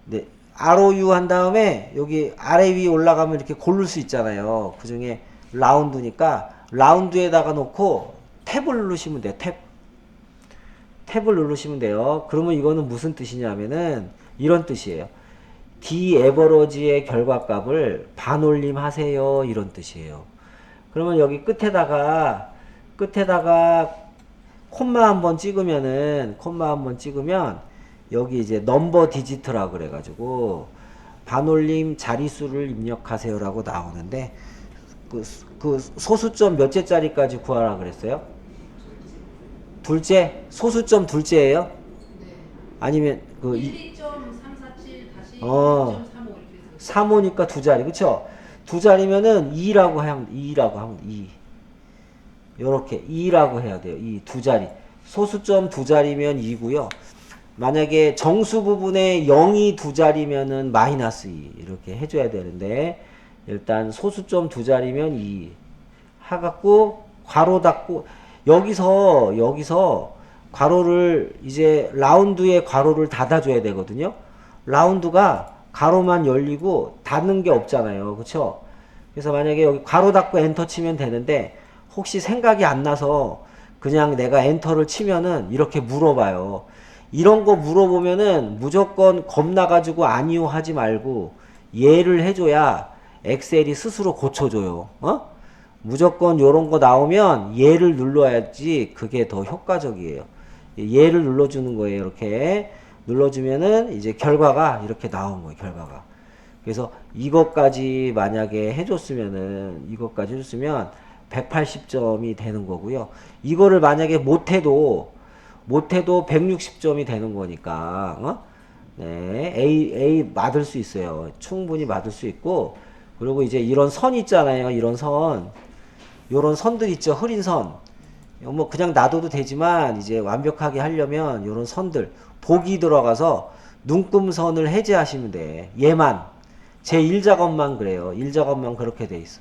[SPEAKER 1] 네, ROU 한 다음에 여기 아래 위 올라가면 이렇게 고를 수 있잖아요. 그 중에 라운드니까 라운드에다가 놓고 탭을 누르시면 돼요. 탭을 누르시면 돼요. 그러면 이거는 무슨 뜻이냐면은 이런 뜻이에요. D 에버러지의 결과값을 반올림 하세요. 이런 뜻이에요. 그러면 여기 끝에다가 콤마 한번 찍으면 여기 이제 넘버 디지트라 그래가지고 반올림 자릿수를 입력하세요라고 나오는데 그 소수점 몇째짜리까지 구하라 그랬어요? 둘째? 소수점 둘째예요?
[SPEAKER 2] 네.
[SPEAKER 1] 아니면
[SPEAKER 2] 12.347 다시
[SPEAKER 1] 어.
[SPEAKER 2] 2.35 이렇게 돼서.
[SPEAKER 1] 3호니까 두 자리, 그쵸? 두 자리면은 2라고 하면 2. 요렇게 2라고 해야 돼요. 이 두 자리. 소수점 두 자리면 2고요. 만약에 정수 부분에 0이 두 자리면은 마이너스 2 이렇게 해줘야 되는데 일단 소수점 두 자리면 2 해갖고 괄호 닫고 여기서 괄호를 이제 라운드에 괄호를 닫아줘야 되거든요. 라운드가 가로만 열리고 닫는 게 없잖아요. 그쵸? 그래서 만약에 여기 괄호 닫고 엔터 치면 되는데 혹시 생각이 안 나서 그냥 내가 엔터를 치면은 이렇게 물어봐요. 이런 거 물어보면은 무조건 겁나가지고 아니요 하지 말고 예를 해줘야 엑셀이 스스로 고쳐줘요. 무조건 요런 거 나오면 예를 눌러야지 그게 더 효과적이에요. 예를 눌러주는 거예요. 이렇게 눌러주면은 이제 결과가 이렇게 나온 거예요. 결과가. 그래서 이것까지 만약에 해줬으면 180점이 되는 거고요. 이거를 만약에 못해도 160점이 되는 거니까 네, A 맞을 수 있어요. 충분히 맞을 수 있고 그리고 이제 이런 선 있잖아요. 요런 선들 있죠. 흐린 선. 뭐 그냥 놔둬도 되지만 이제 완벽하게 하려면 요런 선들 보기 들어가서 눈금선을 해제하시면 돼. 얘만 제 1작업만 그래요. 1작업만 그렇게 돼 있어.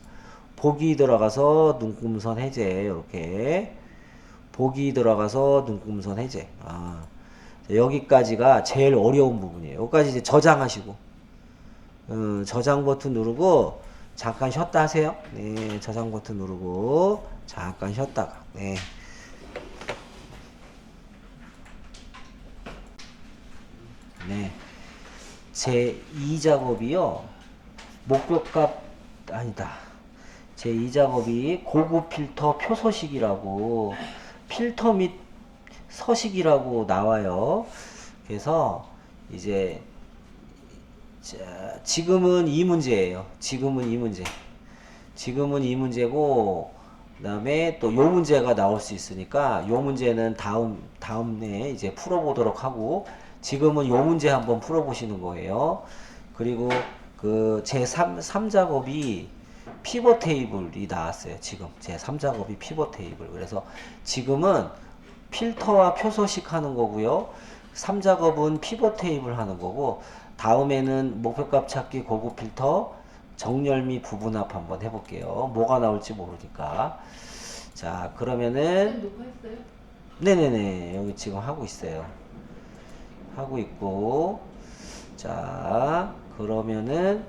[SPEAKER 1] 보기 들어가서 눈금선 해제 이렇게 보기 들어가서 눈금선 해제. 여기까지가 제일 어려운 부분이에요. 여기까지 이제 저장하시고 저장 버튼 누르고 잠깐 쉬었다 하세요. 네, 저장 버튼 누르고 잠깐 쉬었다가 네. 네. 제 2작업이요. 목표값 아니다. 제 2작업이 고급 필터 표서식이라고 필터 및 서식이라고 나와요. 그래서 이제 지금은 이 문제예요. 지금은 이 문제고 그다음에 또 요 문제가 나올 수 있으니까 요 문제는 다음에 이제 풀어보도록 하고 지금은 요 문제 한번 풀어보시는 거예요. 그리고 그 제 3작업이 피벗 테이블이 나왔어요. 지금 제 3작업이 피벗 테이블. 그래서 지금은 필터와 표서식 하는 거고요. 3작업은 피벗 테이블 하는 거고 다음에는 목표값 찾기 고급 필터 정렬 및 부분합 한번 해볼게요. 뭐가 나올지 모르니까. 자, 그러면은
[SPEAKER 2] 녹화했어요?
[SPEAKER 1] 네네네 여기 지금 하고 있어요. 하고 있고 자 그러면은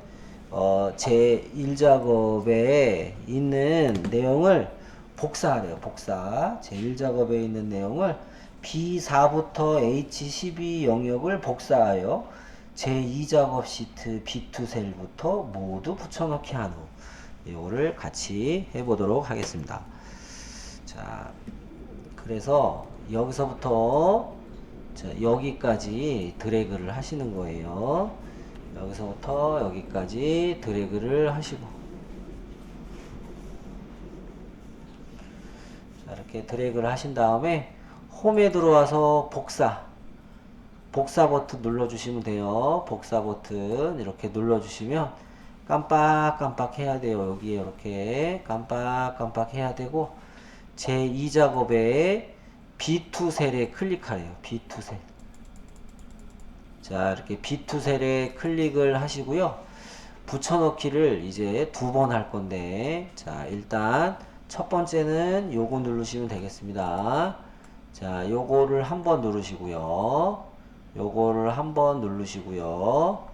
[SPEAKER 1] 제 1작업에 있는 내용을 복사하래요. 복사. 제 1작업에 있는 내용을 B4부터 H12 영역을 복사하여 제 2작업 시트 B2 셀부터 모두 붙여넣기 한 후 이거를 같이 해보도록 하겠습니다. 자, 그래서 여기서부터 여기까지 드래그를 하시는 거예요. 여기서부터 여기까지 드래그를 하시고 자, 이렇게 드래그를 하신 다음에 홈에 들어와서 복사 버튼 눌러주시면 돼요. 복사 버튼 이렇게 눌러주시면 깜빡깜빡 해야 돼요. 여기에 이렇게 깜빡깜빡 해야 되고 제2 작업에 B2 셀에 클릭하래요. B2 셀. 자, 이렇게 B2 셀에 클릭을 하시고요. 붙여넣기를 이제 2번 할 건데, 자, 일단 첫 번째는 요거 누르시면 되겠습니다. 자, 요거를 한번 누르시고요. 요거를 한번 누르시고요.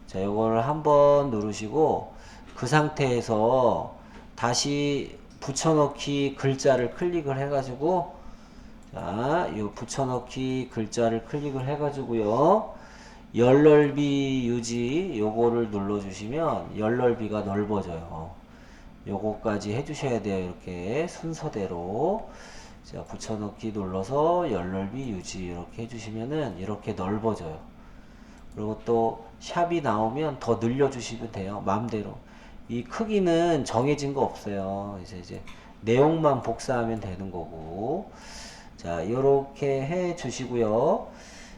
[SPEAKER 1] 자, 요거를 한번 누르시고 그 상태에서 다시 붙여넣기 글자를 클릭을 해가지고, 자, 요 붙여넣기 글자를 클릭을 해가지고요. 열넓이 유지 요거를 눌러주시면 열넓이가 넓어져요. 요거까지 해주셔야 돼요. 이렇게 순서대로. 자, 붙여넣기 눌러서 열넓이 유지 이렇게 해주시면은 이렇게 넓어져요. 그리고 또 샵이 나오면 더 늘려주시면 돼요. 마음대로. 이 크기는 정해진 거 없어요. 이제 내용만 복사하면 되는 거고. 자, 요렇게 해 주시고요.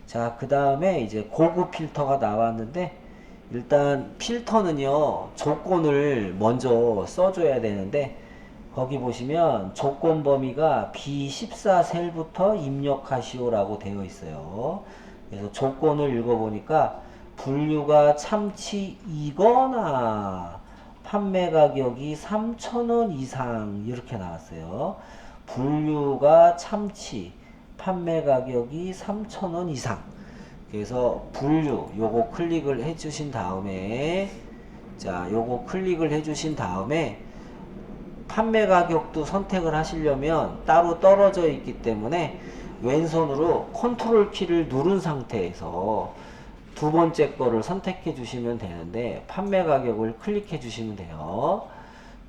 [SPEAKER 1] 자, 그 다음에 이제 고급 필터가 나왔는데, 일단 필터는요, 조건을 먼저 써줘야 되는데, 거기 보시면 조건 범위가 B14 셀부터 입력하시오라고 되어 있어요. 그래서 조건을 읽어보니까, 분류가 참치이거나, 판매 가격이 3,000원 이상, 이렇게 나왔어요. 분류가 참치, 판매 가격이 3,000원 이상. 그래서 분류 요거 클릭을 해주신 다음에, 자, 요거 클릭을 해주신 다음에 판매 가격도 선택을 하시려면 따로 떨어져 있기 때문에 왼손으로 컨트롤 키를 누른 상태에서 두 번째 거를 선택해 주시면 되는데, 판매 가격을 클릭해 주시면 돼요.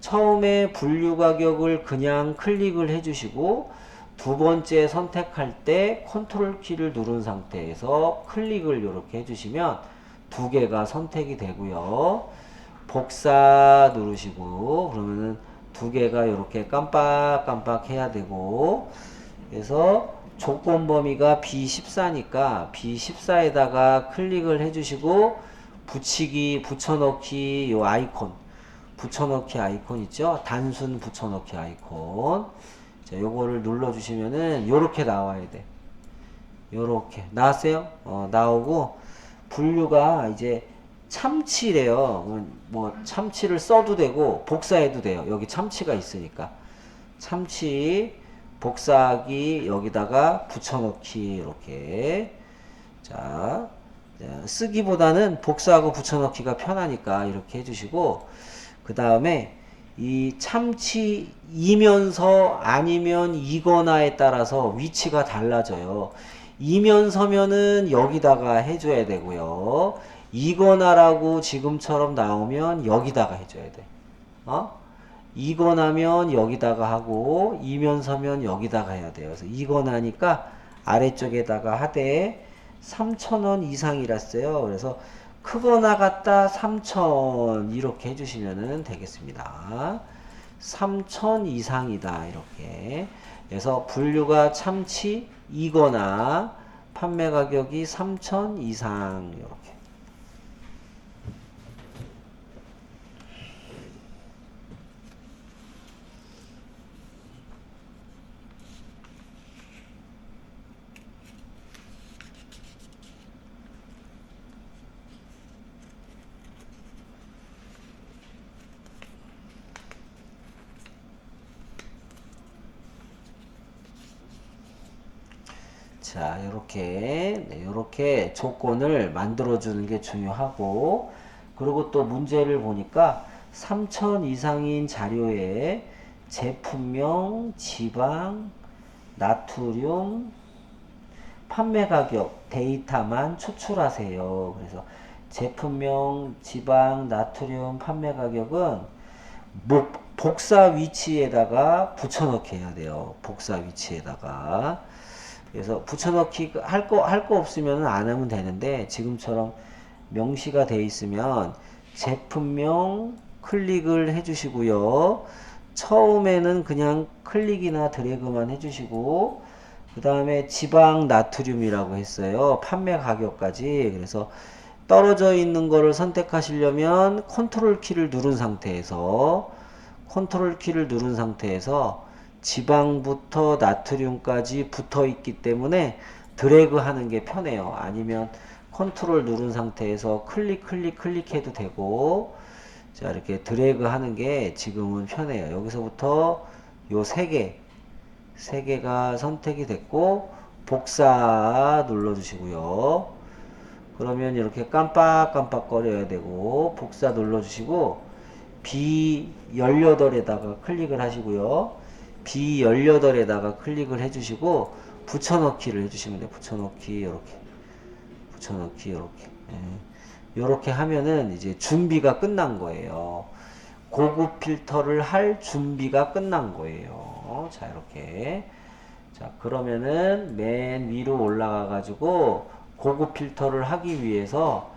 [SPEAKER 1] 처음에 분류 가격을 그냥 클릭을 해 주시고, 두 번째 선택할 때 컨트롤 키를 누른 상태에서 클릭을 이렇게 해주시면 두 개가 선택이 되고요. 복사 누르시고, 그러면은 두 개가 이렇게 깜빡깜빡 해야 되고, 그래서 조건 범위가 B14니까 B14에다가 클릭을 해주시고, 붙여넣기 요 아이콘, 붙여넣기 아이콘 있죠? 단순 붙여넣기 아이콘. 자, 요거를 눌러주시면은 요렇게 나와야 돼. 요렇게 나왔어요? 나오고, 분류가 이제 참치래요. 뭐 참치를 써도 되고 복사해도 돼요. 여기 참치가 있으니까 참치 복사하기, 여기다가 붙여넣기 이렇게. 자, 쓰기보다는 복사하고 붙여넣기가 편하니까 이렇게 해주시고, 그 다음에 이 참치이면서 아니면 이거나에 따라서 위치가 달라져요. 이면서면은 여기다가 해줘야 되고요. 이거나라고 지금처럼 나오면 여기다가 해줘야 돼. 이거나면 여기다가 하고, 이면서면 여기다가 해야 돼요. 그래서 이거나니까 아래쪽에다가 하되 3,000원 이상이랐어요. 그래서 크거나 같다 3,000 이렇게 해주시면 되겠습니다. 3,000 이상이다 이렇게. 그래서 분류가 참치이거나 판매 가격이 3,000 이상 이렇게. 자, 요렇게 조건을 만들어 주는 게 중요하고, 그리고 또 문제를 보니까 3,000 이상인 자료에 제품명, 지방, 나트륨, 판매 가격 데이터만 추출하세요. 그래서 제품명, 지방, 나트륨, 판매 가격은 복사 위치에다가 붙여넣기 해야 돼요. 복사 위치에다가. 그래서 붙여넣기 할 거 없으면 안 하면 되는데, 지금처럼 명시가 되어 있으면 제품명 클릭을 해 주시고요. 처음에는 그냥 클릭이나 드래그만 해주시고, 그 다음에 지방 나트륨이라고 했어요. 판매 가격까지. 그래서 떨어져 있는 거를 선택하시려면 컨트롤 키를 누른 상태에서 지방부터 나트륨까지 붙어 있기 때문에 드래그 하는 게 편해요. 아니면 컨트롤 누른 상태에서 클릭해도 되고, 자, 이렇게 드래그 하는 게 지금은 편해요. 여기서부터 요 세 개가 선택이 됐고, 복사 눌러주시고요. 그러면 이렇게 깜빡깜빡 거려야 되고, 복사 눌러주시고, B18에다가 클릭을 하시고요. B18에다가 클릭을 해주시고, 붙여넣기를 해주시면 돼요. 붙여넣기, 이렇게. 요렇게 하면은 이제 준비가 끝난 거예요. 고급 필터를 할 준비가 끝난 거예요. 자, 이렇게. 자, 그러면은 맨 위로 올라가 가지고 고급 필터를 하기 위해서,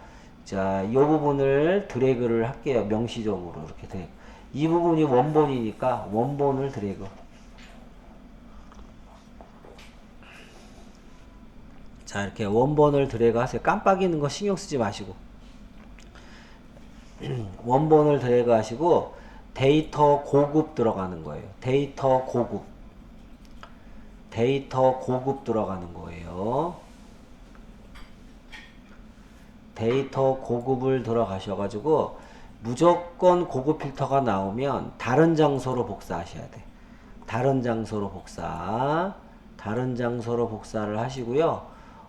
[SPEAKER 1] 자, 이 부분을 드래그를 할게요. 명시적으로 이렇게 드래그. 이 부분이 원본이니까 원본을 드래그. 자, 이렇게 원본을 드래그 하세요. 깜빡이는 거 신경 쓰지 마시고. 원본을 드래그 하시고, 데이터 고급 들어가는 거예요. 데이터 고급 들어가는 거예요. 데이터 고급을 들어가셔가지고 무조건 고급 필터가 나오면 다른 장소로 복사하셔야 돼. 다른 장소로 복사를 하시고요.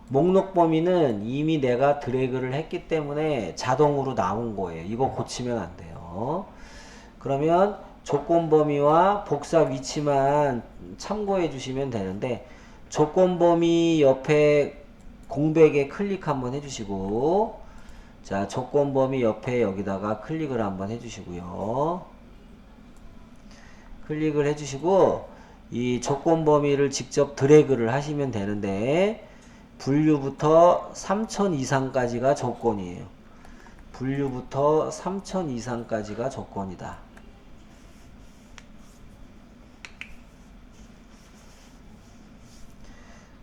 [SPEAKER 1] 목록 범위는 이미 내가 드래그를 했기 때문에 자동으로 나온 거예요. 이거 고치면 안 돼요. 그러면 조건 범위와 복사 위치만 참고해 주시면 되는데, 조건 범위 옆에 공백에 클릭 한번 해주시고, 자, 조건 범위 옆에 여기다가 클릭을 한번 해주시고요. 클릭을 해주시고, 이 조건 범위를 직접 드래그를 하시면 되는데, 분류부터 3000 이상까지가 조건이에요. 분류부터 3000 이상까지가 조건이다.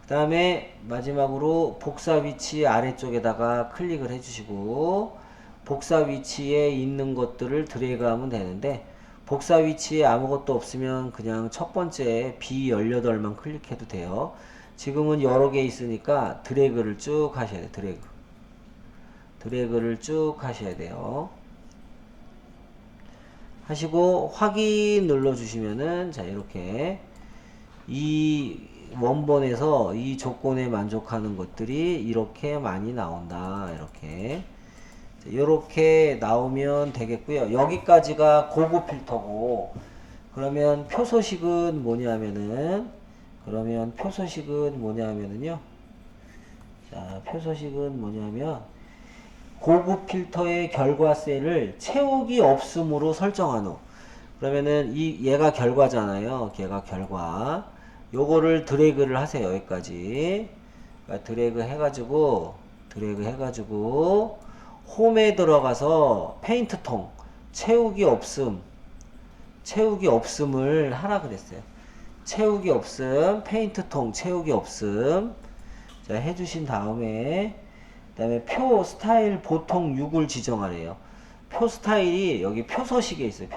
[SPEAKER 1] 그 다음에 마지막으로 복사 위치 아래쪽에다가 클릭을 해주시고, 복사 위치에 있는 것들을 드래그 하면 되는데, 복사 위치에 아무것도 없으면 그냥 첫 번째 B18만 클릭해도 돼요. 지금은 여러 개 있으니까 드래그를 쭉 하셔야 돼요. 드래그를 쭉 하셔야 돼요. 하시고 확인 눌러 주시면은, 자, 이렇게 이 원본에서 이 조건에 만족하는 것들이 이렇게 많이 나온다. 이렇게 나오면 되겠고요. 여기까지가 고급 필터고, 그러면 표소식은 뭐냐면은요. 자, 표소식은 뭐냐면, 고급 필터의 결과셀을 채우기 없음으로 설정한 후, 그러면은 얘가 결과잖아요. 얘가 결과. 요거를 드래그를 하세요. 여기까지. 그러니까 드래그 해가지고 홈에 들어가서 페인트 통 채우기 없음을 하라 그랬어요. 채우기 없음, 페인트 통 채우기 없음. 자, 해주신 다음에, 그 다음에 표 스타일 보통 6을 지정하래요. 표 스타일이 여기 표서식에 있어요.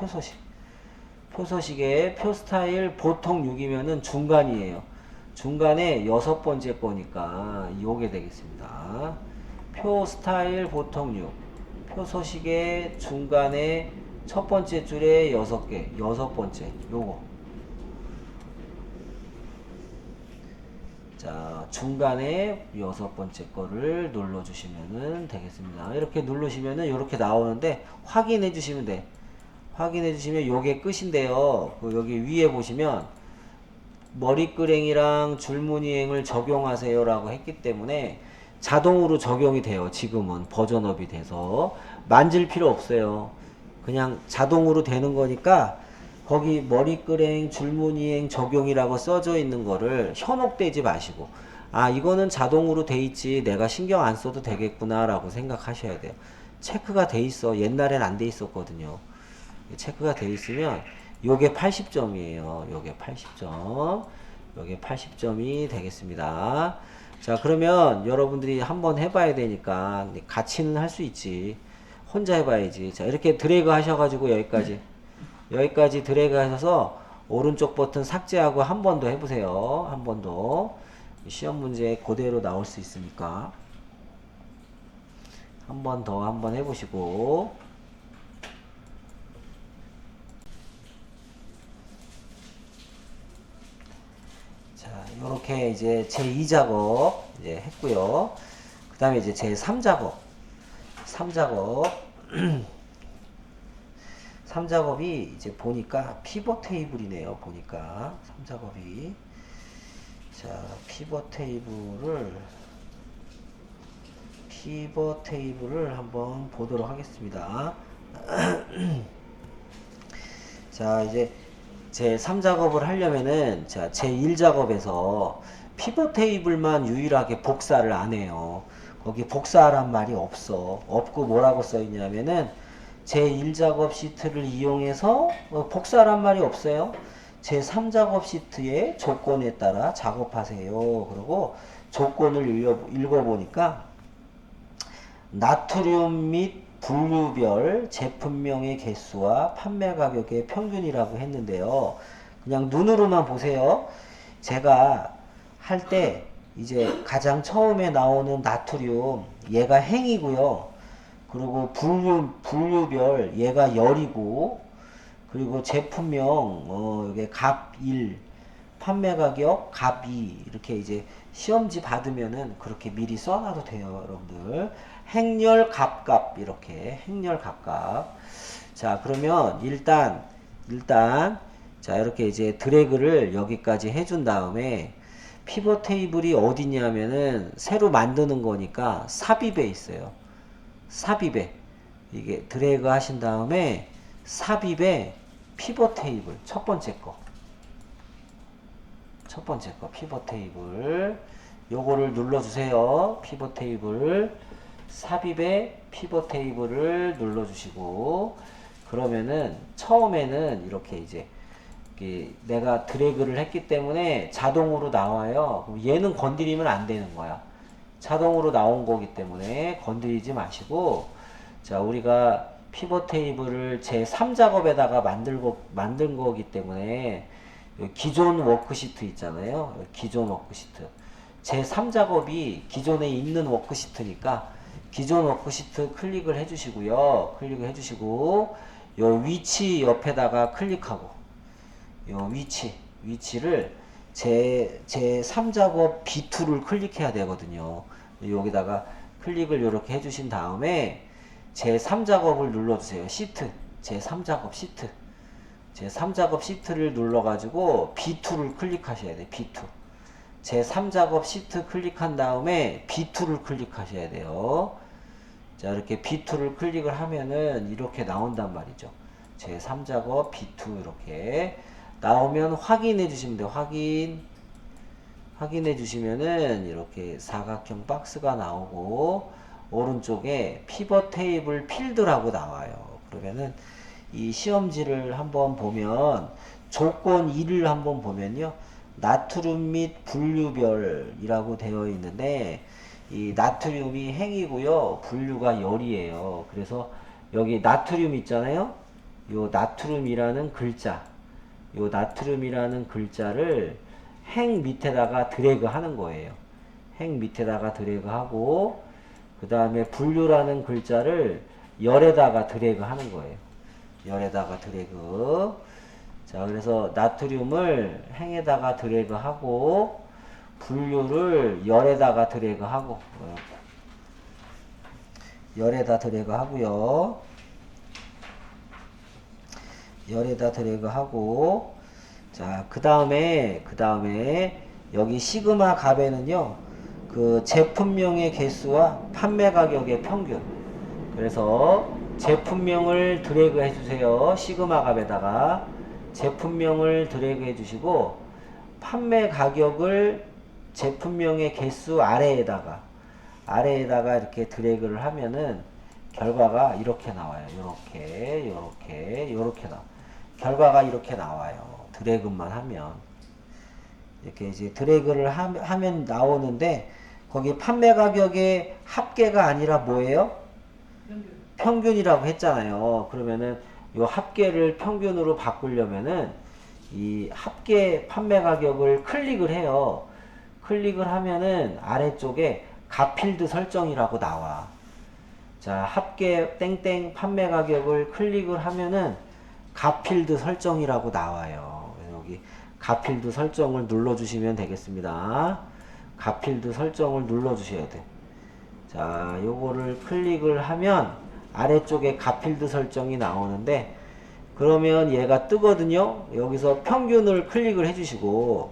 [SPEAKER 1] 표서식에 표 스타일 보통 6이면은 중간이에요. 중간에 6번째 거니까 요게 되겠습니다. 표 스타일 보통 6. 표서식의 중간에 첫 번째 줄에 6개, 6번째. 요거. 자, 중간에 6번째 거를 눌러주시면 되겠습니다. 이렇게 누르시면은 이렇게 나오는데, 확인해 주시면 돼. 확인해 주시면 요게 끝인데요. 여기 위에 보시면 머리끄랭이랑 줄무늬행을 적용하세요 라고 했기 때문에 자동으로 적용이 돼요. 지금은 버전업이 돼서 만질 필요 없어요. 그냥 자동으로 되는 거니까, 거기 머리끄랭 줄무늬행 적용이라고 써져 있는 거를 현혹되지 마시고, 아, 이거는 자동으로 돼 있지 내가 신경 안 써도 되겠구나 라고 생각하셔야 돼요. 체크가 돼 있어. 옛날엔 안 돼 있었거든요. 체크가 돼 있으면 요게 80점이에요. 요게 80점. 요게 80점이 되겠습니다. 자, 그러면 여러분들이 한번 해봐야 되니까 같이는 할 수 있지. 혼자 해봐야지. 자, 이렇게 드래그 하셔가지고 여기까지 드래그 하셔서 오른쪽 버튼 삭제하고 한 번 더 해보세요. 한 번 더. 시험 문제 그대로 나올 수 있으니까. 한 번 더 한번 해보시고. 자, 요렇게 이제 제2 작업 이제 했고요. 그 다음에 이제 제3 작업. 3작업. 3작업이 이제 보니까 피벗 테이블이네요. 보니까 3작업이. 자, 피벗 테이블을 한번 보도록 하겠습니다. 자, 이제 제 3작업을 하려면은 자, 제 1작업에서 피벗 테이블만 유일하게 복사를 안 해요. 거기 복사하란 말이 없고 뭐라고 써 있냐면은 제 1작업 시트를 이용해서 복사란 말이 없어요. 제 3작업 시트의 조건에 따라 작업하세요. 그리고 조건을 읽어보니까 나트륨 및 분류별 제품명의 개수와 판매 가격의 평균이라고 했는데요. 그냥 눈으로만 보세요. 제가 할 때 이제 가장 처음에 나오는 나트륨 얘가 행이고요. 그리고 분류별 얘가 열이고, 그리고 제품명 이게 값 1, 판매 가격 값 2, 이렇게 이제 시험지 받으면은 그렇게 미리 써놔도 돼요, 여러분들. 행렬 값 이렇게 행렬 값. 자, 그러면 일단 자, 이렇게 이제 드래그를 여기까지 해준 다음에 피벗 테이블이 어디냐면은 새로 만드는 거니까 삽입에 있어요. 삽입에 이게 드래그 하신 다음에 삽입에 피벗 테이블 첫 번째 거 피벗 테이블 요거를 눌러주세요. 피벗 테이블 삽입에 피벗 테이블을 눌러주시고, 그러면은 처음에는 이렇게 이제 내가 드래그를 했기 때문에 자동으로 나와요. 그럼 얘는 건드리면 안 되는 거야. 자동으로 나온 거기 때문에 건드리지 마시고, 자, 우리가 피벗 테이블을 제 3작업에다가 만든 거기 때문에 기존 워크시트 있잖아요. 기존 워크시트. 제 3작업이 기존에 있는 워크시트니까 기존 워크시트 클릭을 해주시고요. 클릭을 해주시고, 요 위치 옆에다가 클릭하고, 요 위치를 제 3작업 B2를 클릭해야 되거든요. 여기다가 클릭을 이렇게 해주신 다음에 제 3작업을 눌러주세요. 시트, 제 3작업 시트. 제 3작업 시트를 눌러가지고 B2를 클릭하셔야 돼요. B2. 제 3작업 시트 클릭한 다음에 B2를 클릭하셔야 돼요. 자, 이렇게 B2를 클릭을 하면은 이렇게 나온단 말이죠. 제 3작업 B2 이렇게 나오면 확인해 주시면 돼요. 확인해 주시면은 이렇게 사각형 박스가 나오고 오른쪽에 피벗 테이블 필드라고 나와요. 그러면은 이 시험지를 한번 보면 조건 1을 한번 보면요. 나트륨 및 분류별이라고 되어 있는데 이 나트륨이 행이고요. 분류가 열이에요. 그래서 여기 나트륨 있잖아요. 요 나트륨이라는 글자를 행 밑에다가 드래그 하는 거예요. 행 밑에다가 드래그 하고, 그 다음에 분류라는 글자를 열에다가 드래그 하는 거예요. 열에다가 드래그. 자, 그래서 나트륨을 행에다가 드래그 하고, 분류를 열에다가 드래그 하고, 열에다 드래그 하고요. 열에다 드래그 하고, 자, 그 다음에 여기 시그마 값에는요, 그 제품명의 개수와 판매 가격의 평균. 그래서 제품명을 드래그 해주세요. 시그마 값에다가 제품명을 드래그 해주시고, 판매 가격을 제품명의 개수 아래에다가 이렇게 드래그를 하면은 결과가 이렇게 나와요. 요렇게 나와. 결과가 이렇게 나와요. 드래그만 하면. 이렇게 이제 드래그를 하면 나오는데, 거기 판매 가격의 합계가 아니라 뭐예요?
[SPEAKER 2] 평균.
[SPEAKER 1] 평균이라고 했잖아요. 그러면은 요 합계를 평균으로 바꾸려면은 이 합계 판매 가격을 클릭을 해요. 클릭을 하면은 아래쪽에 값필드 설정이라고 나와. 자, 합계 땡땡 판매 가격을 클릭을 하면은 값필드 설정이라고 나와요. 여기 값필드 설정을 눌러주시면 되겠습니다. 값필드 설정을 눌러주셔야 돼. 자, 요거를 클릭을 하면 아래쪽에 값필드 설정이 나오는데, 그러면 얘가 뜨거든요. 여기서 평균을 클릭을 해주시고,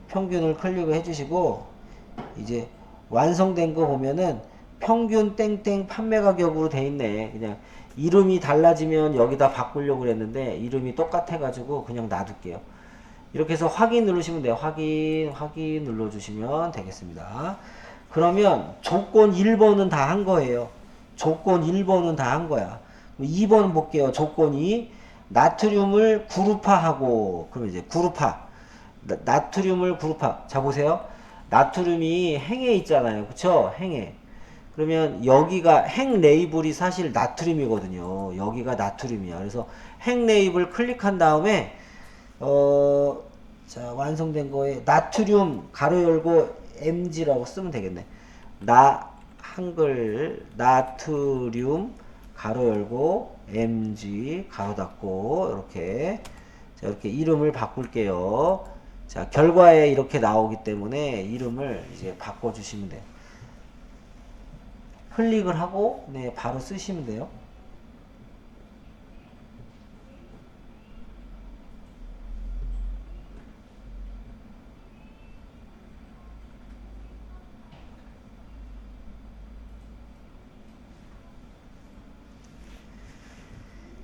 [SPEAKER 1] 평균을 클릭을 해주시고, 이제 완성된 거 보면은 평균 땡땡 판매 가격으로 돼 있네. 그냥 이름이 달라지면 여기다 바꾸려고 그랬는데 이름이 똑같아가지고 그냥 놔둘게요. 이렇게 해서 확인 누르시면 돼요. 확인 눌러주시면 되겠습니다. 그러면 조건 1번은 다 한 거예요. 조건 1번은 다 한 거야. 2번 볼게요. 조건이 나트륨을 그룹화하고, 그러면 이제 그룹화. 나트륨을 그룹화. 자, 보세요. 나트륨이 행에 있잖아요. 그쵸? 행에. 그러면 여기가 행 레이블이 사실 나트륨이거든요. 여기가 나트륨이야. 그래서 행 레이블 클릭한 다음에 자, 완성된 거에 나트륨 가로 열고 mg라고 쓰면 되겠네. 한글 나트륨 가로 열고 mg 가로 닫고 이렇게, 자, 이렇게 이름을 바꿀게요. 자, 결과에 이렇게 나오기 때문에 이름을 이제 바꿔주시면 돼요. 클릭을 하고, 네, 바로 쓰시면 돼요.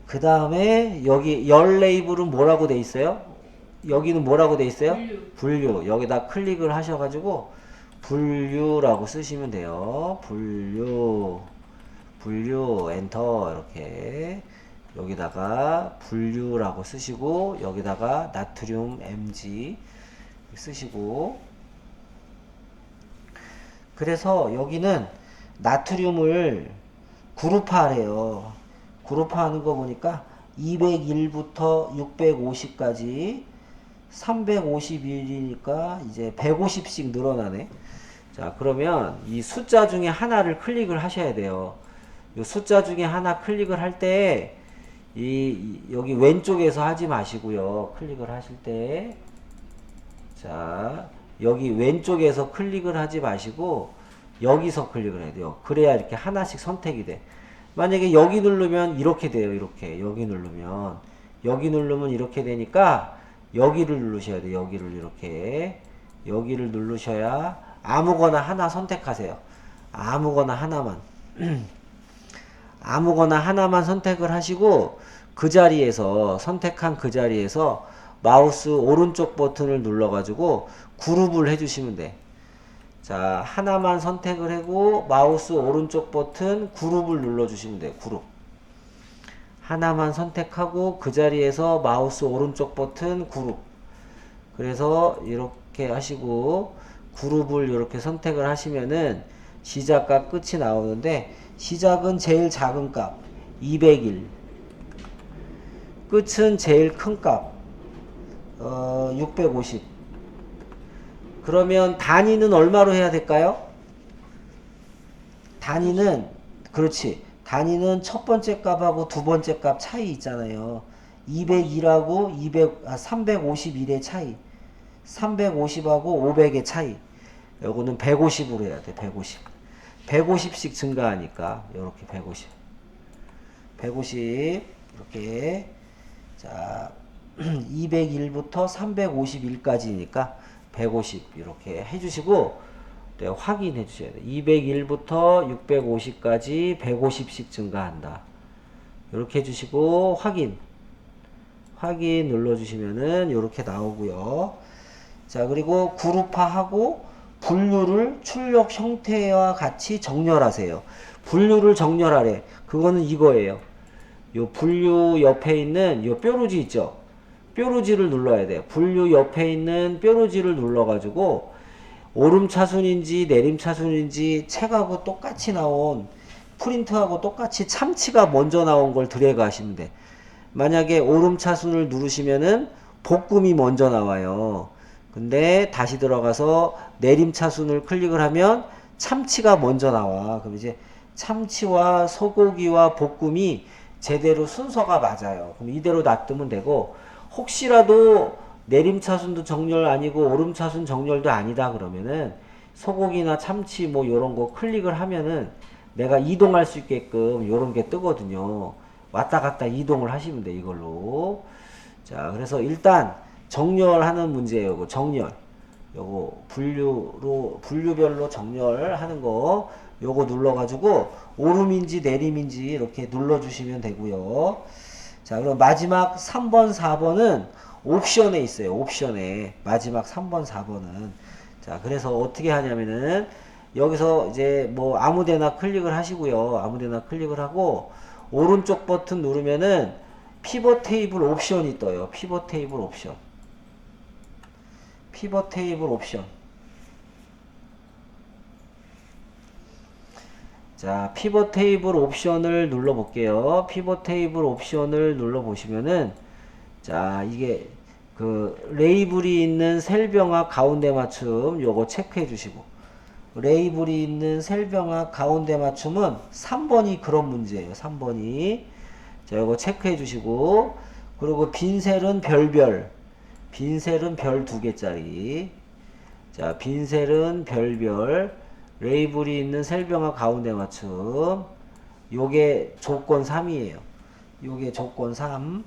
[SPEAKER 1] 그 다음에 여기 열 레이블은 뭐라고 돼 있어요? 여기는 뭐라고 돼 있어요? 분류. 여기다 클릭을 하셔가지고 분류라고 쓰시면 돼요. 분류 엔터. 이렇게 여기다가 분류라고 쓰시고 여기다가 나트륨 mg 쓰시고, 그래서 여기는 나트륨을 그룹화하래요. 그룹화하는 거 보니까 201부터 650까지 351이니까 이제 150씩 늘어나네. 자, 그러면 이 숫자 중에 하나를 클릭을 하셔야 돼요. 이 숫자 중에 하나 클릭을 할 때 여기 왼쪽에서 하지 마시고요. 클릭을 하실 때, 자, 여기 왼쪽에서 클릭을 하지 마시고 여기서 클릭을 해야 돼요. 그래야 이렇게 하나씩 선택이 돼. 만약에 여기 누르면 이렇게 돼요. 이렇게 여기 누르면 이렇게 되니까 여기를 누르셔야 돼요. 여기를 이렇게 여기를 누르셔야 아무거나 하나 선택하세요. 아무거나 하나만 아무거나 하나만 선택을 하시고, 그 자리에서 선택한 그 자리에서 마우스 오른쪽 버튼을 눌러가지고 그룹을 해주시면 돼. 자, 하나만 선택을 하고 마우스 오른쪽 버튼 그룹을 눌러주시면 돼요. 그룹. 하나만 선택하고 그 자리에서 마우스 오른쪽 버튼 그룹. 그래서 이렇게 하시고 그룹을 이렇게 선택을 하시면은 시작과 끝이 나오는데, 시작은 제일 작은 값 201, 끝은 제일 큰 값 650. 그러면 단위는 얼마로 해야 될까요? 단위는, 그렇지, 단위는 첫 번째 값하고 두 번째 값 차이 있잖아요. 201하고 351의 차이, 350하고 500의 차이. 요거는 150으로 해야 돼. 150씩 증가하니까 요렇게 150 이렇게. 자, 201부터 351까지니까 150 이렇게 해주시고, 네, 확인해 주셔야 돼요. 201부터 650까지 150씩 증가한다. 이렇게 해주시고 확인 눌러주시면은 이렇게 나오고요. 자, 그리고 그룹화하고 분류를 출력 형태와 같이 정렬하세요. 분류를 정렬하래. 그거는 이거예요. 요 분류 옆에 있는 요 뾰루지 있죠? 뾰루지를 눌러야 돼요. 분류 옆에 있는 뾰루지를 눌러가지고 오름차순인지 내림차순인지 책하고 똑같이 나온 프린트하고 똑같이 참치가 먼저 나온 걸 드래그 하시면 돼. 만약에 오름차순을 누르시면은 볶음이 먼저 나와요. 근데 다시 들어가서 내림차순을 클릭을 하면 참치가 먼저 나와. 그럼 이제 참치와 소고기와 볶음이 제대로 순서가 맞아요. 그럼 이대로 놔두면 되고, 혹시라도 내림차순도 정렬 아니고 오름차순 정렬도 아니다 그러면은 소고기나 참치 뭐 요런 거 클릭을 하면은 내가 이동할 수 있게끔 요런 게 뜨거든요. 왔다 갔다 이동을 하시면 돼, 이걸로. 자, 그래서 일단 정렬하는 문제예요. 이거 정렬. 요거 분류별로 정렬하는 거 요거 눌러가지고 오름인지 내림인지 이렇게 눌러주시면 되고요. 자, 그럼 마지막 3번, 4번은 옵션에 있어요. 옵션에. 마지막 3번, 4번은. 자, 그래서 어떻게 하냐면은 여기서 이제 뭐 아무데나 클릭을 하시고요. 아무데나 클릭을 하고 오른쪽 버튼 누르면은 피벗 테이블 옵션이 떠요. 피벗 테이블 옵션. 피벗 테이블 옵션. 자, 피벗 테이블 옵션을 눌러 볼게요. 피벗 테이블 옵션을 눌러 보시면은 자, 이게 그 레이블이 있는 셀병합 가운데 맞춤 요거 체크해 주시고, 레이블이 있는 셀병합 가운데 맞춤은 3번이 그런 문제예요. 3번이. 자, 요거 체크해 주시고, 그리고 빈셀은 별별. 빈셀은 별 2개짜리. 자, 빈셀은 별별. 레이블이 있는 셀병합 가운데 맞춤. 요게 조건 3이에요. 요게 조건 3.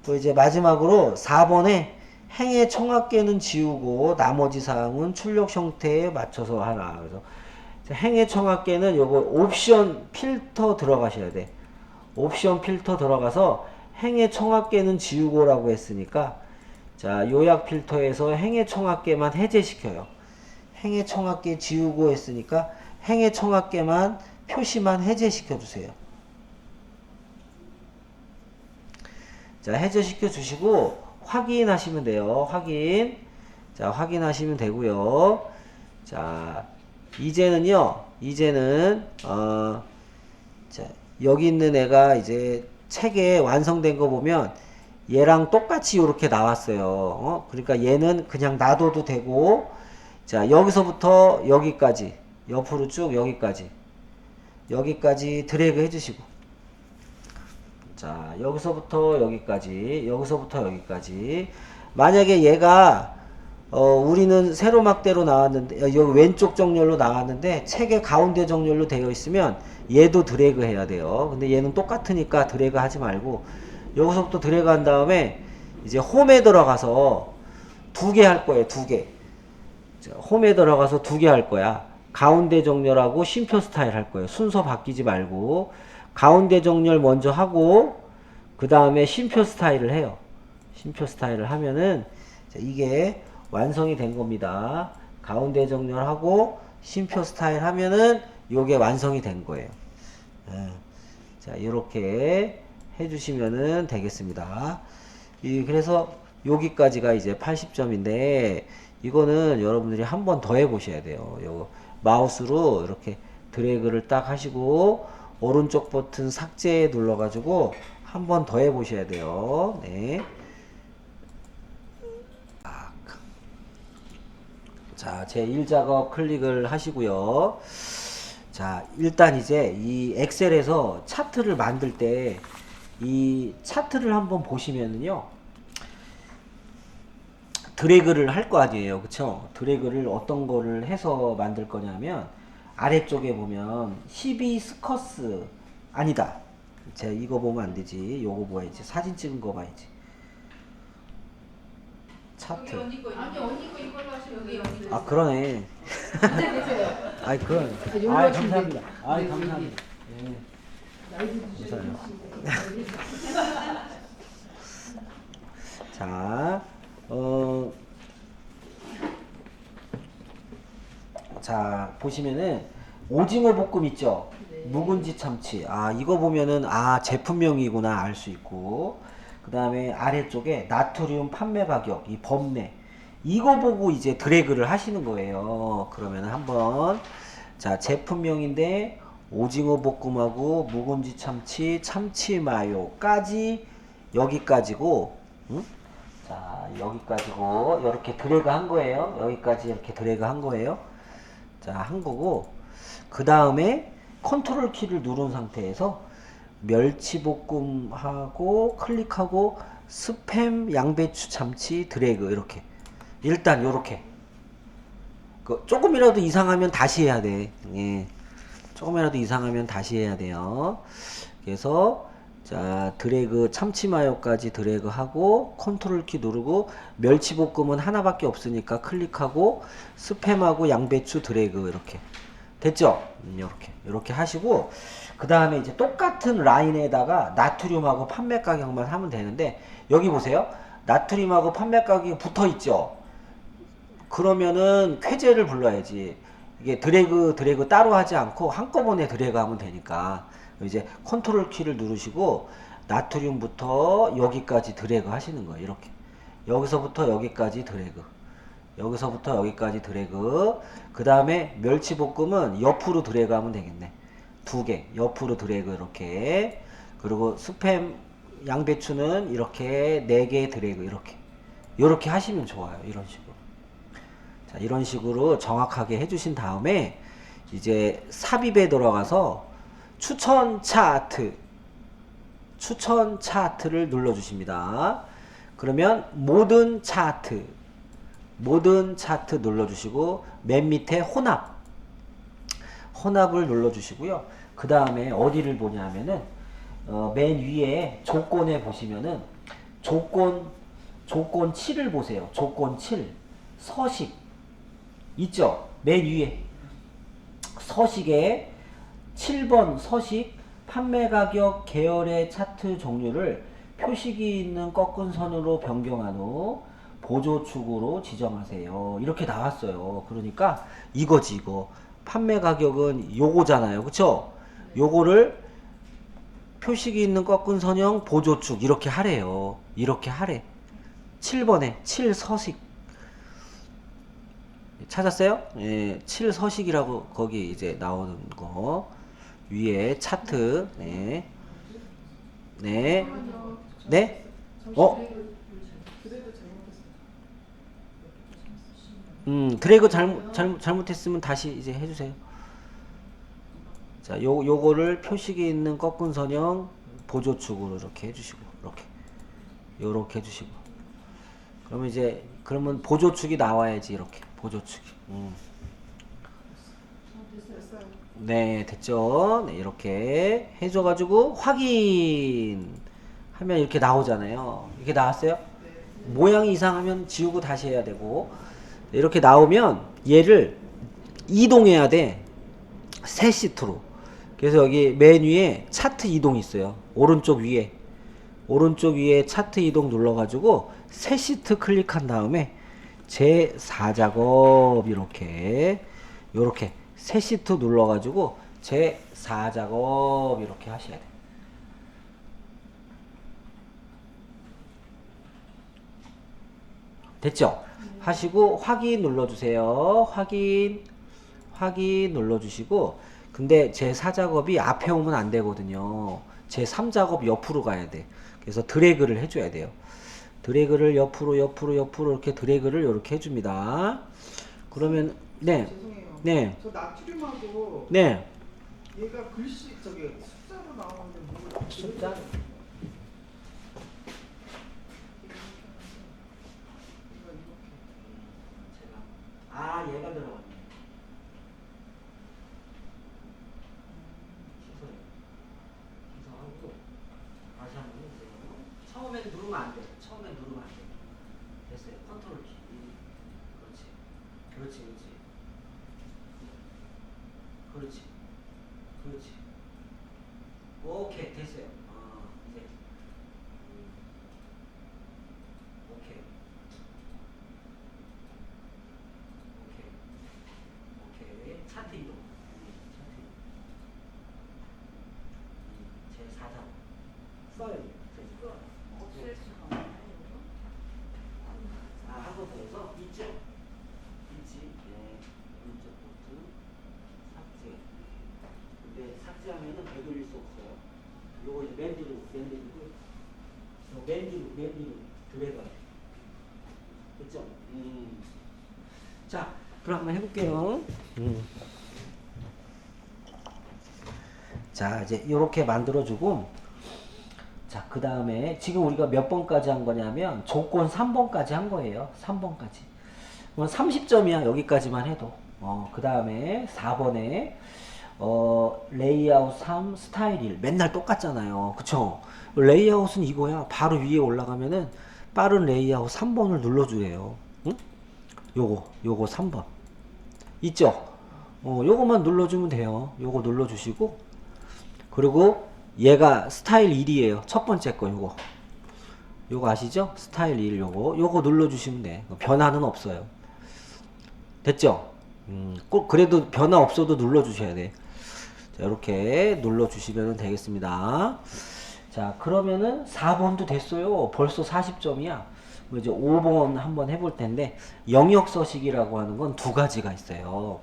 [SPEAKER 1] 또 이제 마지막으로 4번에 행의 청합계는 지우고 나머지 사항은 출력 형태에 맞춰서 하라. 그래서 행의 청합계는 요거 옵션 필터 들어가셔야 돼. 옵션 필터 들어가서 행의 청합계는 지우고라고 했으니까, 자, 요약 필터에서 행의 청합계만 해제시켜요. 행의 청합계 지우고 했으니까 행의 청합계만 표시만 해제시켜 주세요. 자, 해제시켜 주시고 확인하시면 돼요. 확인. 자, 확인하시면 되고요. 자, 이제는요. 자, 여기 있는 애가 이제 책에 완성된 거 보면 얘랑 똑같이 이렇게 나왔어요. 그러니까 얘는 그냥 놔둬도 되고, 자, 여기서부터 여기까지, 옆으로 쭉 여기까지 드래그 해주시고, 자, 여기서부터 여기까지. 만약에 얘가 우리는 세로 막대로 나왔는데 여기 왼쪽 정렬로 나왔는데 책의 가운데 정렬로 되어 있으면 얘도 드래그 해야 돼요. 근데 얘는 똑같으니까 드래그 하지 말고 여기서부터 드래그 한 다음에 이제 홈에 들어가서 2개 할 거예요. 2개. 자, 홈에 들어가서 2개 할 거야. 가운데 정렬하고 쉼표 스타일 할 거예요. 순서 바뀌지 말고 가운데 정렬 먼저 하고 그 다음에 쉼표 스타일을 해요. 쉼표 스타일을 하면은 자, 이게 완성이 된 겁니다. 가운데 정렬하고 쉼표 스타일 하면은 요게 완성이 된 거예요. 자, 이렇게 해주시면은 되겠습니다. 그래서 여기까지가 이제 80점인데 이거는 여러분들이 한 번 더 해보셔야 돼요. 요 마우스로 이렇게 드래그를 딱 하시고 오른쪽 버튼 삭제 눌러가지고 한 번 더 해보셔야 돼요. 네. 자, 제 1작업 클릭을 하시고요. 자, 일단 이제 이 엑셀에서 차트를 만들 때 이 차트를 한번 보시면은요. 드래그를 할 거 아니에요. 그쵸? 드래그를 어떤 거를 해서 만들 거냐면 아래쪽에 보면 12 스커스 아니다. 제가 이거 보면 안 되지. 요거 봐야지. 사진 찍은 거 봐야지. 차트.
[SPEAKER 2] 아니 언니 거 이걸로 하시면 여기 언니 거.
[SPEAKER 1] 아, 그러네. 아이, 그러네. 아이, 감사합니다. 아이, 감사합니다. 예. 감사해요. 자, 자, 보시면은 오징어 볶음 있죠?
[SPEAKER 2] 네.
[SPEAKER 1] 묵은지 참치. 아, 이거 보면은 아, 제품명이구나 알 수 있고. 그 다음에 아래쪽에 나트륨 판매 가격, 이 범례. 이거 보고 이제 드래그를 하시는 거예요. 그러면 한번, 자, 제품명인데, 오징어 볶음하고 묵은지 참치, 참치 마요까지 여기까지고, 응? 자, 여기까지고, 이렇게 드래그 한 거예요. 여기까지 이렇게 드래그 한 거예요. 자, 한 거고, 그 다음에 컨트롤 키를 누른 상태에서 멸치볶음하고 클릭하고 스팸 양배추 참치 드래그 이렇게 일단 요렇게 조금이라도 이상하면 다시 해야 돼. 예. 조금이라도 이상하면 다시 해야 돼요. 그래서 자 드래그 참치 마요까지 드래그 하고 컨트롤 키 누르고 멸치볶음은 하나밖에 없으니까 클릭하고 스팸하고 양배추 드래그 이렇게 됐죠? 이렇게 하시고 그 다음에 이제 똑같은 라인에다가 나트륨하고 판매 가격만 하면 되는데 여기 보세요. 나트륨하고 판매 가격이 붙어 있죠? 그러면은 쾌제를 불러야지. 이게 드래그 따로 하지 않고 한꺼번에 드래그 하면 되니까 이제 컨트롤 키를 누르시고 나트륨부터 여기까지 드래그 하시는 거예요. 이렇게 여기서부터 여기까지 드래그, 여기서부터 여기까지 드래그. 그 다음에 멸치볶음은 옆으로 드래그 하면 되겠네. 2개 옆으로 드래그 이렇게. 그리고 스팸 양배추는 이렇게 4개 드래그 이렇게 하시면 좋아요. 이런 식으로. 자, 이런 식으로 정확하게 해주신 다음에 이제 삽입에 들어가서 추천 차트를 눌러주십니다. 그러면 모든 차트 눌러주시고 맨 밑에 혼합을 눌러주시고요. 그 다음에 어디를 보냐면은 맨 위에 조건에 보시면은 조건 7을 보세요. 조건 7 서식 있죠? 맨 위에 서식에 7번 서식 판매 가격 계열의 차트 종류를 표식이 있는 꺾은 선으로 변경한 후 보조축으로 지정하세요. 이렇게 나왔어요. 그러니까 이거지 이거. 판매 가격은 요거잖아요. 그쵸? 요거를 표식이 있는 꺾은 선형 보조축 이렇게 하래요. 이렇게 하래. 7번에 7서식 찾았어요? 예, 7서식이라고 거기 이제 나오는 거 위에 차트. 네. 네. 네?
[SPEAKER 3] 그래도 잘못했어요.
[SPEAKER 1] 드래그 잘못했으면 다시 이제 해주세요. 자, 요거를 표식이 있는 꺾은 선형 보조축으로 이렇게 해주시고, 요렇게 해주시고. 그러면 보조축이 나와야지, 이렇게. 보조축이.
[SPEAKER 3] 됐어요.
[SPEAKER 1] 네, 됐죠? 네, 이렇게 해줘가지고, 확인! 하면 이렇게 나오잖아요. 이렇게 나왔어요? 모양이 이상하면 지우고 다시 해야 되고, 이렇게 나오면 얘를 이동해야 돼. 새 시트로. 그래서 여기 맨 위에 차트 이동 있어요. 오른쪽 위에 차트 이동 눌러가지고 새 시트 클릭한 다음에 제 4작업 요렇게 새 시트 눌러가지고 제 4작업 이렇게 하셔야 돼. 됐죠? 하시고 확인 눌러주세요. 확인 눌러주시고 근데 제 4작업이 앞에 오면 안 되거든요. 제 3작업 옆으로 가야 돼. 그래서 드래그를 해줘야 돼요. 드래그를 옆으로 이렇게 드래그를 이렇게 해줍니다. 그러면 네,
[SPEAKER 3] 죄송해요.
[SPEAKER 1] 네,
[SPEAKER 3] 저 나트륨하고
[SPEAKER 1] 네.
[SPEAKER 3] 얘가 글씨 숫자로 나오는데 뭘
[SPEAKER 1] 숫자? 아, 얘가 들어갔네. 취소하고 다시 한번 해주세요. 처음엔 누르면 안 돼. 됐어요. 컨트롤 키. 그렇지. 오케이, 됐어요. 이제. 오케이. 차트 이동. 제 4장. 써요. 자, 그럼 한번 해볼게요. 자, 이제 이렇게 만들어주고, 자, 그 다음에 지금 우리가 몇 번까지 한 거냐면 조건 3번까지 한 거예요. 3번까지. 그럼 30점이야. 여기까지만 해도. 그 다음에 4번에 레이아웃 3, 스타일 1. 맨날 똑같잖아요. 그쵸? 레이아웃은 이거야. 바로 위에 올라가면은 빠른 레이아웃 3번을 눌러주래요. 응? 요거 3번. 있죠? 요거만 눌러주면 돼요. 요거 눌러주시고, 그리고 얘가 스타일 1이에요. 첫 번째 거 요거 아시죠? 스타일 1 요거 눌러주시면 돼. 변화는 없어요. 됐죠? 꼭 그래도 변화 없어도 눌러주셔야 돼. 자, 이렇게 눌러주시면 되겠습니다. 자, 그러면은 4번도 됐어요. 벌써 40점이야. 이제 5번 한번 해볼 텐데, 영역 서식이라고 하는 건 두 가지가 있어요.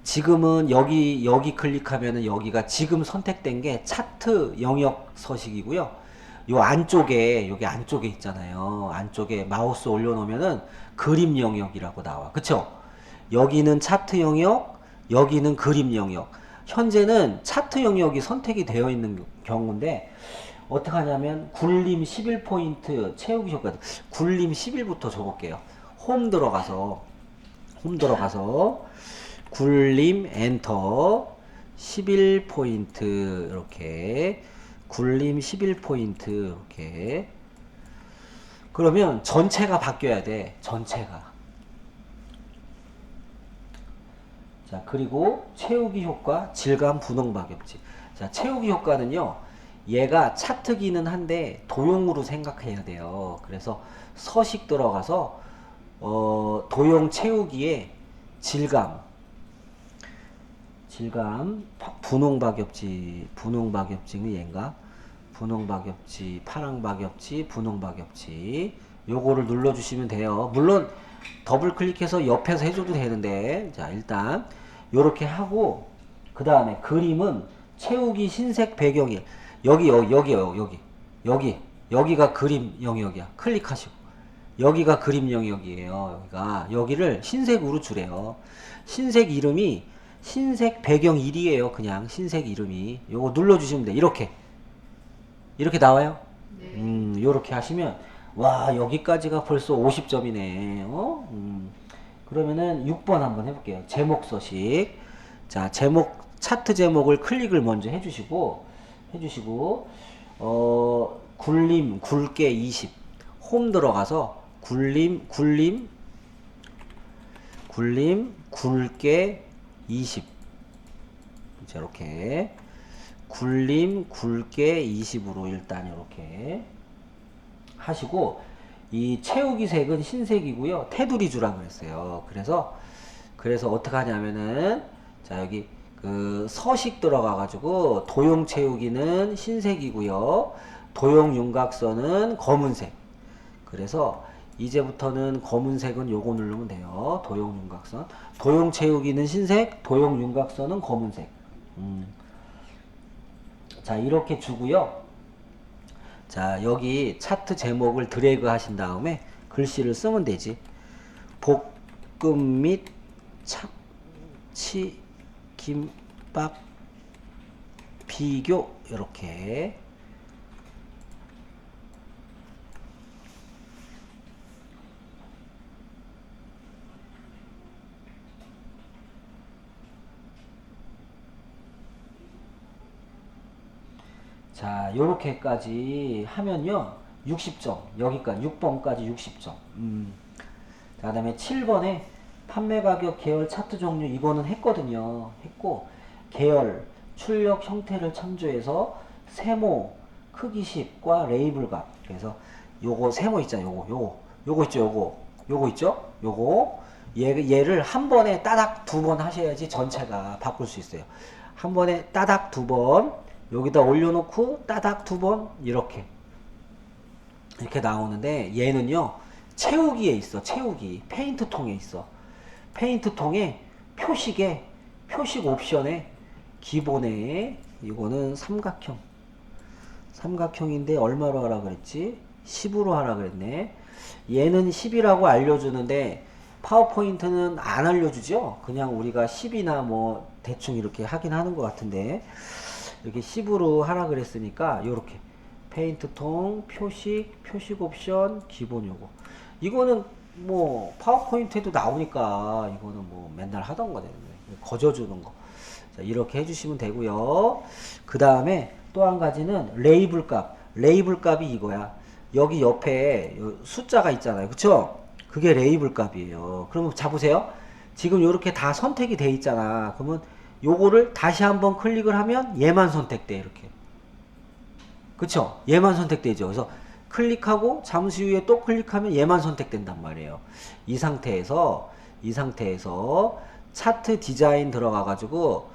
[SPEAKER 1] 지금은 여기 클릭하면은 여기가 지금 선택된 게 차트 영역 서식이고요. 요 안쪽에, 여기 안쪽에 있잖아요. 안쪽에 마우스 올려놓으면은 그림 영역이라고 나와. 그쵸? 여기는 차트 영역, 여기는 그림 영역. 현재는 차트 영역이 선택이 되어 있는 경우인데, 어떻게 하냐면 굴림 11포인트 채우기 효과, 굴림 11부터 줘볼게요. 홈 들어가서 굴림 엔터 11포인트 이렇게 굴림 11포인트 이렇게. 그러면 전체가 바뀌어야 돼. 전체가. 자, 그리고 채우기 효과 질감 분홍 박엽지. 자, 채우기 효과는요, 얘가 차트기는 한데 도용으로 생각해야 돼요. 그래서 서식 들어가서 도용 채우기에 질감 분홍 박엽지는 얘인가? 분홍 박엽지, 파랑 박엽지, 분홍 박엽지. 요거를 눌러주시면 돼요. 물론 더블 클릭해서 옆에서 해줘도 되는데, 자, 일단 요렇게 하고, 그 다음에 그림은 채우기 흰색 배경이 여기가 그림 영역이야. 클릭하시고, 여기가 그림 영역이에요. 여기를 흰색으로 주래요. 흰색 이름이 흰색 배경 1이에요. 그냥 흰색 이름이. 요거 눌러주시면 돼. 이렇게 나와요.
[SPEAKER 2] 네.
[SPEAKER 1] 요렇게 하시면, 와, 여기까지가 벌써 50점이네. 그러면은 6번 한번 해볼게요. 제목 서식. 자, 차트 제목을 클릭을 먼저 해주시고, 굴림, 굵게 20. 홈 들어가서 굴림, 굵게 20. 이제 이렇게. 굴림, 굵게 20으로 일단 이렇게 하시고, 이 채우기 색은 흰색이고요. 테두리 주라 그랬어요. 그래서 어떻게 하냐면은, 자, 여기 그 서식 들어가가지고 도용 채우기는 흰색이고요. 도용 윤곽선은 검은색. 그래서 이제부터는 검은색은 요거 누르면 돼요. 도용 윤곽선. 도용 채우기는 흰색, 도용 윤곽선은 검은색. 자, 이렇게 주고요. 자, 여기 차트 제목을 드래그 하신 다음에 글씨를 쓰면 되지. 볶음 및 참치 김밥 비교. 이렇게. 자, 요렇게까지 하면요, 60점. 여기까지 6번까지 60점. 자, 그다음에 7번에 판매 가격 계열 차트 종류, 이거는 했거든요. 했고, 계열 출력 형태를 참조해서 세모 크기식과 레이블 값. 그래서 요거 세모 있잖아요. 요거 있죠. 요거 있죠. 얘를 한 번에 따닥 2번 하셔야지 전체가 바꿀 수 있어요. 한 번에 따닥 2번 여기다 올려놓고 따닥 2번 이렇게 나오는데, 얘는요 채우기에 있어. 채우기 페인트 통에 있어. 페인트 통에 표식 옵션에 기본에, 이거는 삼각형인데 얼마로 하라 그랬지? 10으로 하라 그랬네. 얘는 10이라고 알려주는데 파워포인트는 안 알려주죠. 그냥 우리가 10이나 뭐 대충 이렇게 하긴 하는 것 같은데 이렇게 10으로 하라 그랬으니까 요렇게 페인트통, 표식, 표식 옵션, 기본 요거. 이거는 뭐 파워포인트에도 나오니까 이거는 뭐 맨날 하던 거잖아요. 거저주는 거. 자, 이렇게 해주시면 되고요. 그 다음에 또 한 가지는 레이블 값. 레이블 값이 이거야. 여기 옆에 숫자가 있잖아요. 그쵸? 그게 레이블 값이에요. 그러면 자 보세요. 지금 이렇게 다 선택이 돼 있잖아. 그러면 요거를 다시 한번 클릭을 하면 얘만 선택돼. 이렇게. 그쵸? 얘만 선택되죠. 그래서 클릭하고 잠시 후에 또 클릭하면 얘만 선택된단 말이에요. 이 상태에서 차트 디자인 들어가 가지고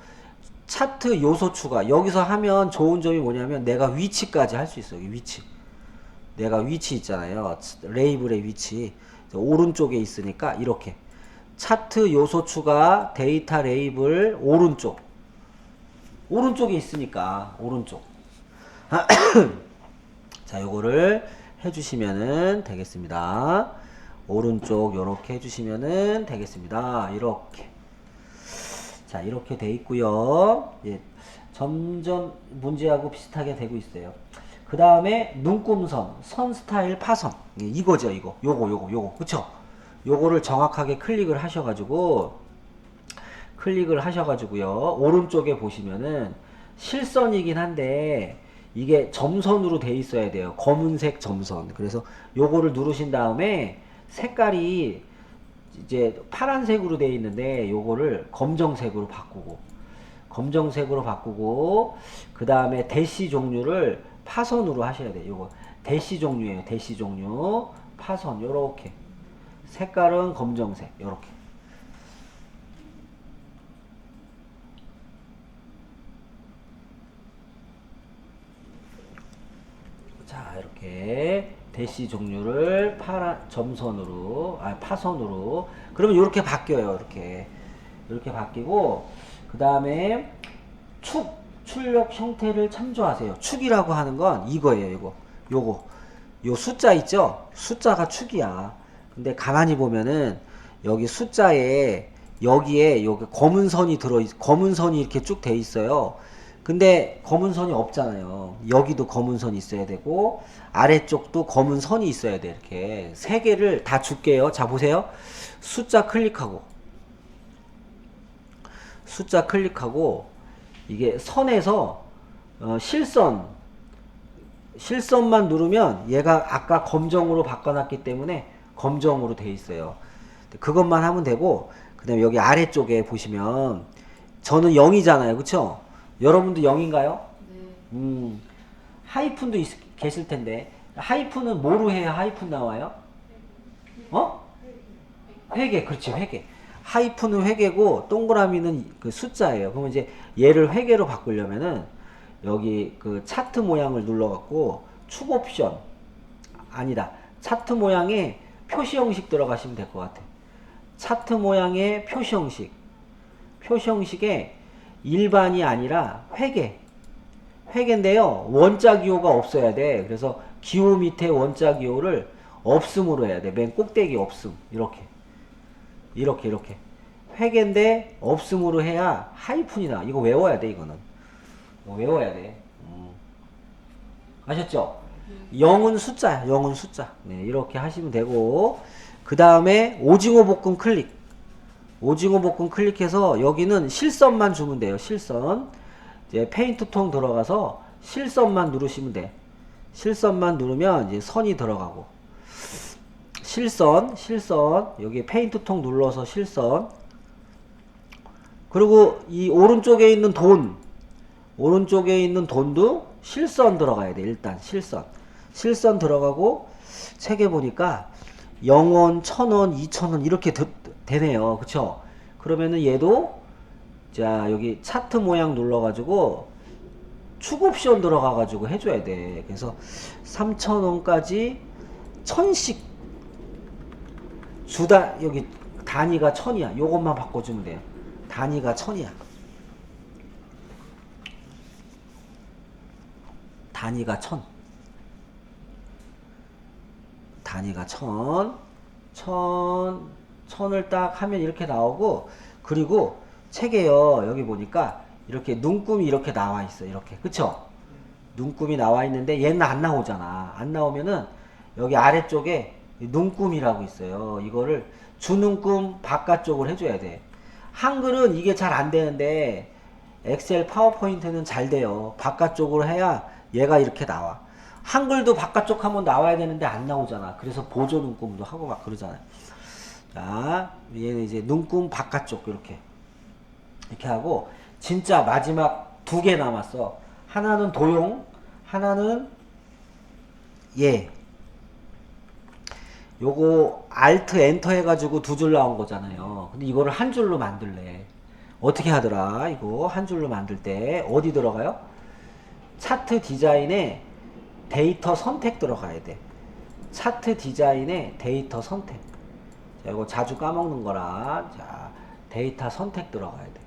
[SPEAKER 1] 차트 요소 추가. 여기서 하면 좋은 점이 뭐냐면 내가 위치까지 할 수 있어요. 위치. 내가 위치 있잖아요. 레이블의 위치. 오른쪽에 있으니까 이렇게 차트 요소 추가 데이터 레이블 오른쪽에 있으니까 오른쪽. 자, 요거를 해주시면은 되겠습니다. 오른쪽 요렇게 해주시면은 되겠습니다. 이렇게. 자, 이렇게 돼 있고요. 예, 점점 문제하고 비슷하게 되고 있어요. 그 다음에 눈금선, 선 스타일 파선. 예, 이거죠, 이거. 요거. 그쵸? 요거를 정확하게 클릭을 하셔가지고요. 오른쪽에 보시면은 실선이긴 한데, 이게 점선으로 돼 있어야 돼요. 검은색 점선. 그래서 요거를 누르신 다음에 색깔이 이제 파란색으로 돼 있는데 요거를 검정색으로 바꾸고 그 다음에 대시 종류를 파선으로 하셔야 돼요. 요거 대시 종류예요. 대시 종류 파선 요렇게 색깔은 검정색 요렇게. 자, 이렇게 대시 종류를 파선으로. 그러면 이렇게 바뀌어요. 이렇게 바뀌고, 그 다음에 출력 형태를 참조하세요. 축이라고 하는 건 이거예요. 요 숫자 있죠? 숫자가 축이야. 근데 가만히 보면은 여기 숫자에 여기에 여기 검은 선이 이렇게 쭉 돼 있어요. 근데 검은 선이 없잖아요. 여기도 검은 선이 있어야 되고 아래쪽도 검은 선이 있어야 돼. 이렇게 세 개를 다 줄게요. 자, 보세요. 숫자 클릭하고 이게 선에서 실선만 누르면 얘가 아까 검정으로 바꿔놨기 때문에 검정으로 돼 있어요. 그것만 하면 되고, 그 다음에 여기 아래쪽에 보시면 저는 0이잖아요. 그쵸? 여러분도 0인가요?
[SPEAKER 2] 네.
[SPEAKER 1] 하이픈도 계실 텐데 하이픈은 뭐로 해야 하이픈 나와요? 회계. 그렇지, 회계. 하이픈은 회계고 동그라미는 그 숫자예요. 그러면 이제 얘를 회계로 바꾸려면은 여기 그 차트 모양을 눌러갖고 축 옵션 아니다. 차트 모양에 표시 형식 들어가시면 될 것 같아. 차트 모양의 표시 형식. 표시 형식에 일반이 아니라 회계인데요. 원자 기호가 없어야 돼. 그래서 기호 밑에 원자 기호를 없음으로 해야 돼. 맨 꼭대기 없음. 이렇게. 회계인데 없음으로 해야 하이픈이 나. 이거 외워야 돼, 이거는. 외워야 돼. 아셨죠? 0은 숫자야. 네, 이렇게 하시면 되고, 그 다음에 오징어 볶음 클릭해서 여기는 실선만 주면 돼요. 실선. 이제 페인트 통 들어가서 실선만 누르시면 돼. 실선만 누르면 이제 선이 들어가고. 실선. 여기 페인트 통 눌러서 실선. 그리고 이 오른쪽에 있는 돈도 실선 들어가야 돼. 일단 실선 들어가고 책에 보니까 0원, 1000원, 2000원 이렇게 되네요. 그쵸? 그러면은 얘도 자, 여기 차트 모양 눌러가지고 축 옵션 들어가가지고 해줘야 돼. 그래서 3000원까지 1000씩 주다. 여기 단위가 1000이야. 요것만 바꿔주면 돼요. 단위가 1000이야. 단위가 1000. 단위가 1000. 천을 딱 하면 이렇게 나오고, 그리고 책에요, 여기 보니까 이렇게 눈금이 이렇게 나와 있어. 이렇게. 그쵸? 눈금이 나와 있는데 얘는 안 나오잖아. 안 나오면은 여기 아래쪽에 눈금이라고 있어요. 이거를 주눈금 바깥쪽을 해줘야 돼. 한글은 이게 잘 안 되는데 엑셀 파워포인트는 잘 돼요. 바깥쪽으로 해야 얘가 이렇게 나와. 한글도 바깥쪽 하면 나와야 되는데 안 나오잖아. 그래서 보조 눈금도 하고 막 그러잖아요. 자, 얘는 이제 눈금 바깥쪽 이렇게 하고, 진짜 마지막 2개 남았어. 하나는 도용, 하나는 얘. 요거 알트 엔터 해가지고 2줄 나온 거잖아요. 근데 이거를 한 줄로 만들래. 어떻게 하더라? 이거 한 줄로 만들 때 어디 들어가요? 차트 디자인에 데이터 선택 들어가야 돼. 차트 디자인에 데이터 선택. 자, 이거 자주 까먹는 거라. 자, 데이터 선택 들어가야 돼.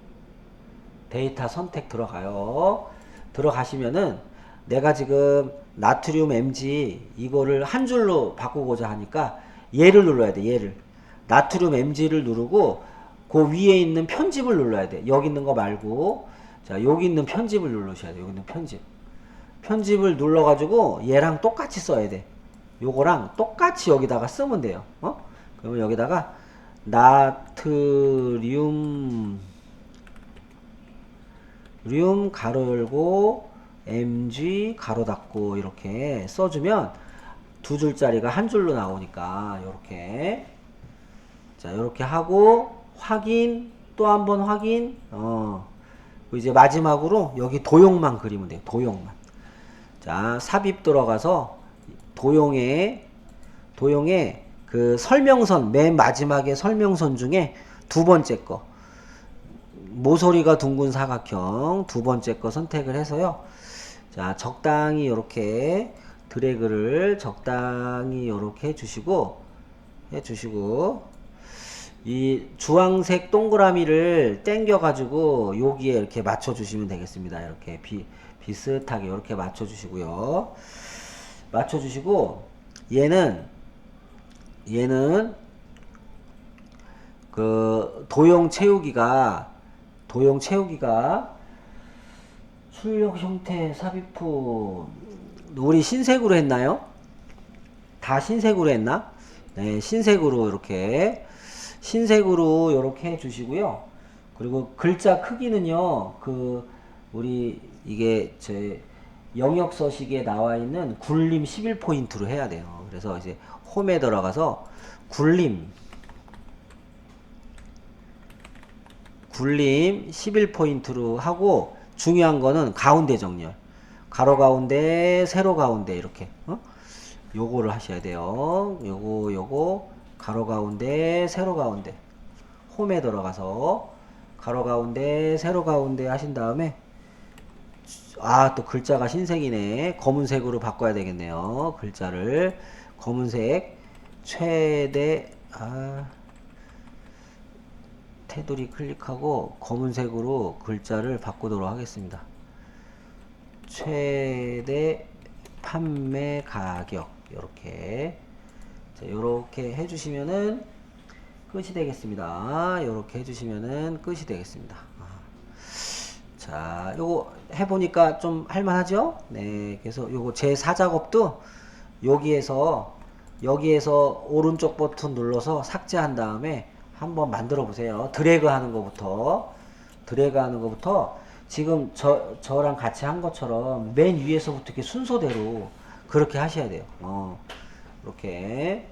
[SPEAKER 1] 데이터 선택 들어가요. 들어가시면은 내가 지금 나트륨 MG 이거를 한 줄로 바꾸고자 하니까 얘를 눌러야 돼. 얘를. 나트륨 MG를 누르고 그 위에 있는 편집을 눌러야 돼. 여기 있는 거 말고, 자, 여기 있는 편집을 누르셔야 돼. 여기 있는 편집. 편집을 눌러가지고 얘랑 똑같이 써야 돼. 요거랑 똑같이 여기다가 쓰면 돼요. 그러면 여기다가 나트륨 가로 열고 mg 가로 닫고 이렇게 써주면 2줄짜리가 한 줄로 나오니까 요렇게, 자, 요렇게 하고 확인, 또 한 번 확인. 이제 마지막으로 여기 도용만 그리면 돼요. 도용만. 자, 삽입 들어가서 도용에 그 설명선, 맨 마지막에 설명선 중에 2번째 거, 모서리가 둥근 사각형 2번째 거 선택을 해서요. 자, 적당히 요렇게 드래그를 적당히 요렇게 해주시고 이 주황색 동그라미를 당겨 가지고 여기에 이렇게 맞춰 주시면 되겠습니다. 이렇게 비슷하게 이렇게 맞춰 주시고요. 맞춰 주시고 얘는 그 도형 채우기가 출력 형태 삽입후 우리 신색으로 했나요? 다 신색으로 했나? 네, 신색으로 이렇게 해주시고요. 그리고 글자 크기는요, 우리 이게 제 영역 서식에 나와 있는 굴림 11포인트로 해야 돼요. 그래서 이제 홈에 들어가서 굴림 11포인트로 하고, 중요한 거는 가운데 정렬. 가로 가운데, 세로 가운데 이렇게. 요거를 하셔야 돼요. 요거 가로 가운데, 세로 가운데. 홈에 들어가서 가로 가운데, 세로 가운데 하신 다음에, 또 글자가 흰색이네. 검은색으로 바꿔야 되겠네요. 글자를 검은색 최대 테두리 클릭하고 검은색으로 글자를 바꾸도록 하겠습니다. 최대 판매 가격 요렇게, 자, 요렇게 해주시면은 끝이 되겠습니다. 요렇게 해주시면은 끝이 되겠습니다. 자, 요거 해보니까 좀 할만하죠? 네, 그래서 요거 제 4작업도 여기에서 오른쪽 버튼 눌러서 삭제한 다음에 한번 만들어 보세요. 드래그 하는 거부터 지금 저랑 같이 한 것처럼 맨 위에서부터 이렇게 순서대로 그렇게 하셔야 돼요. 이렇게.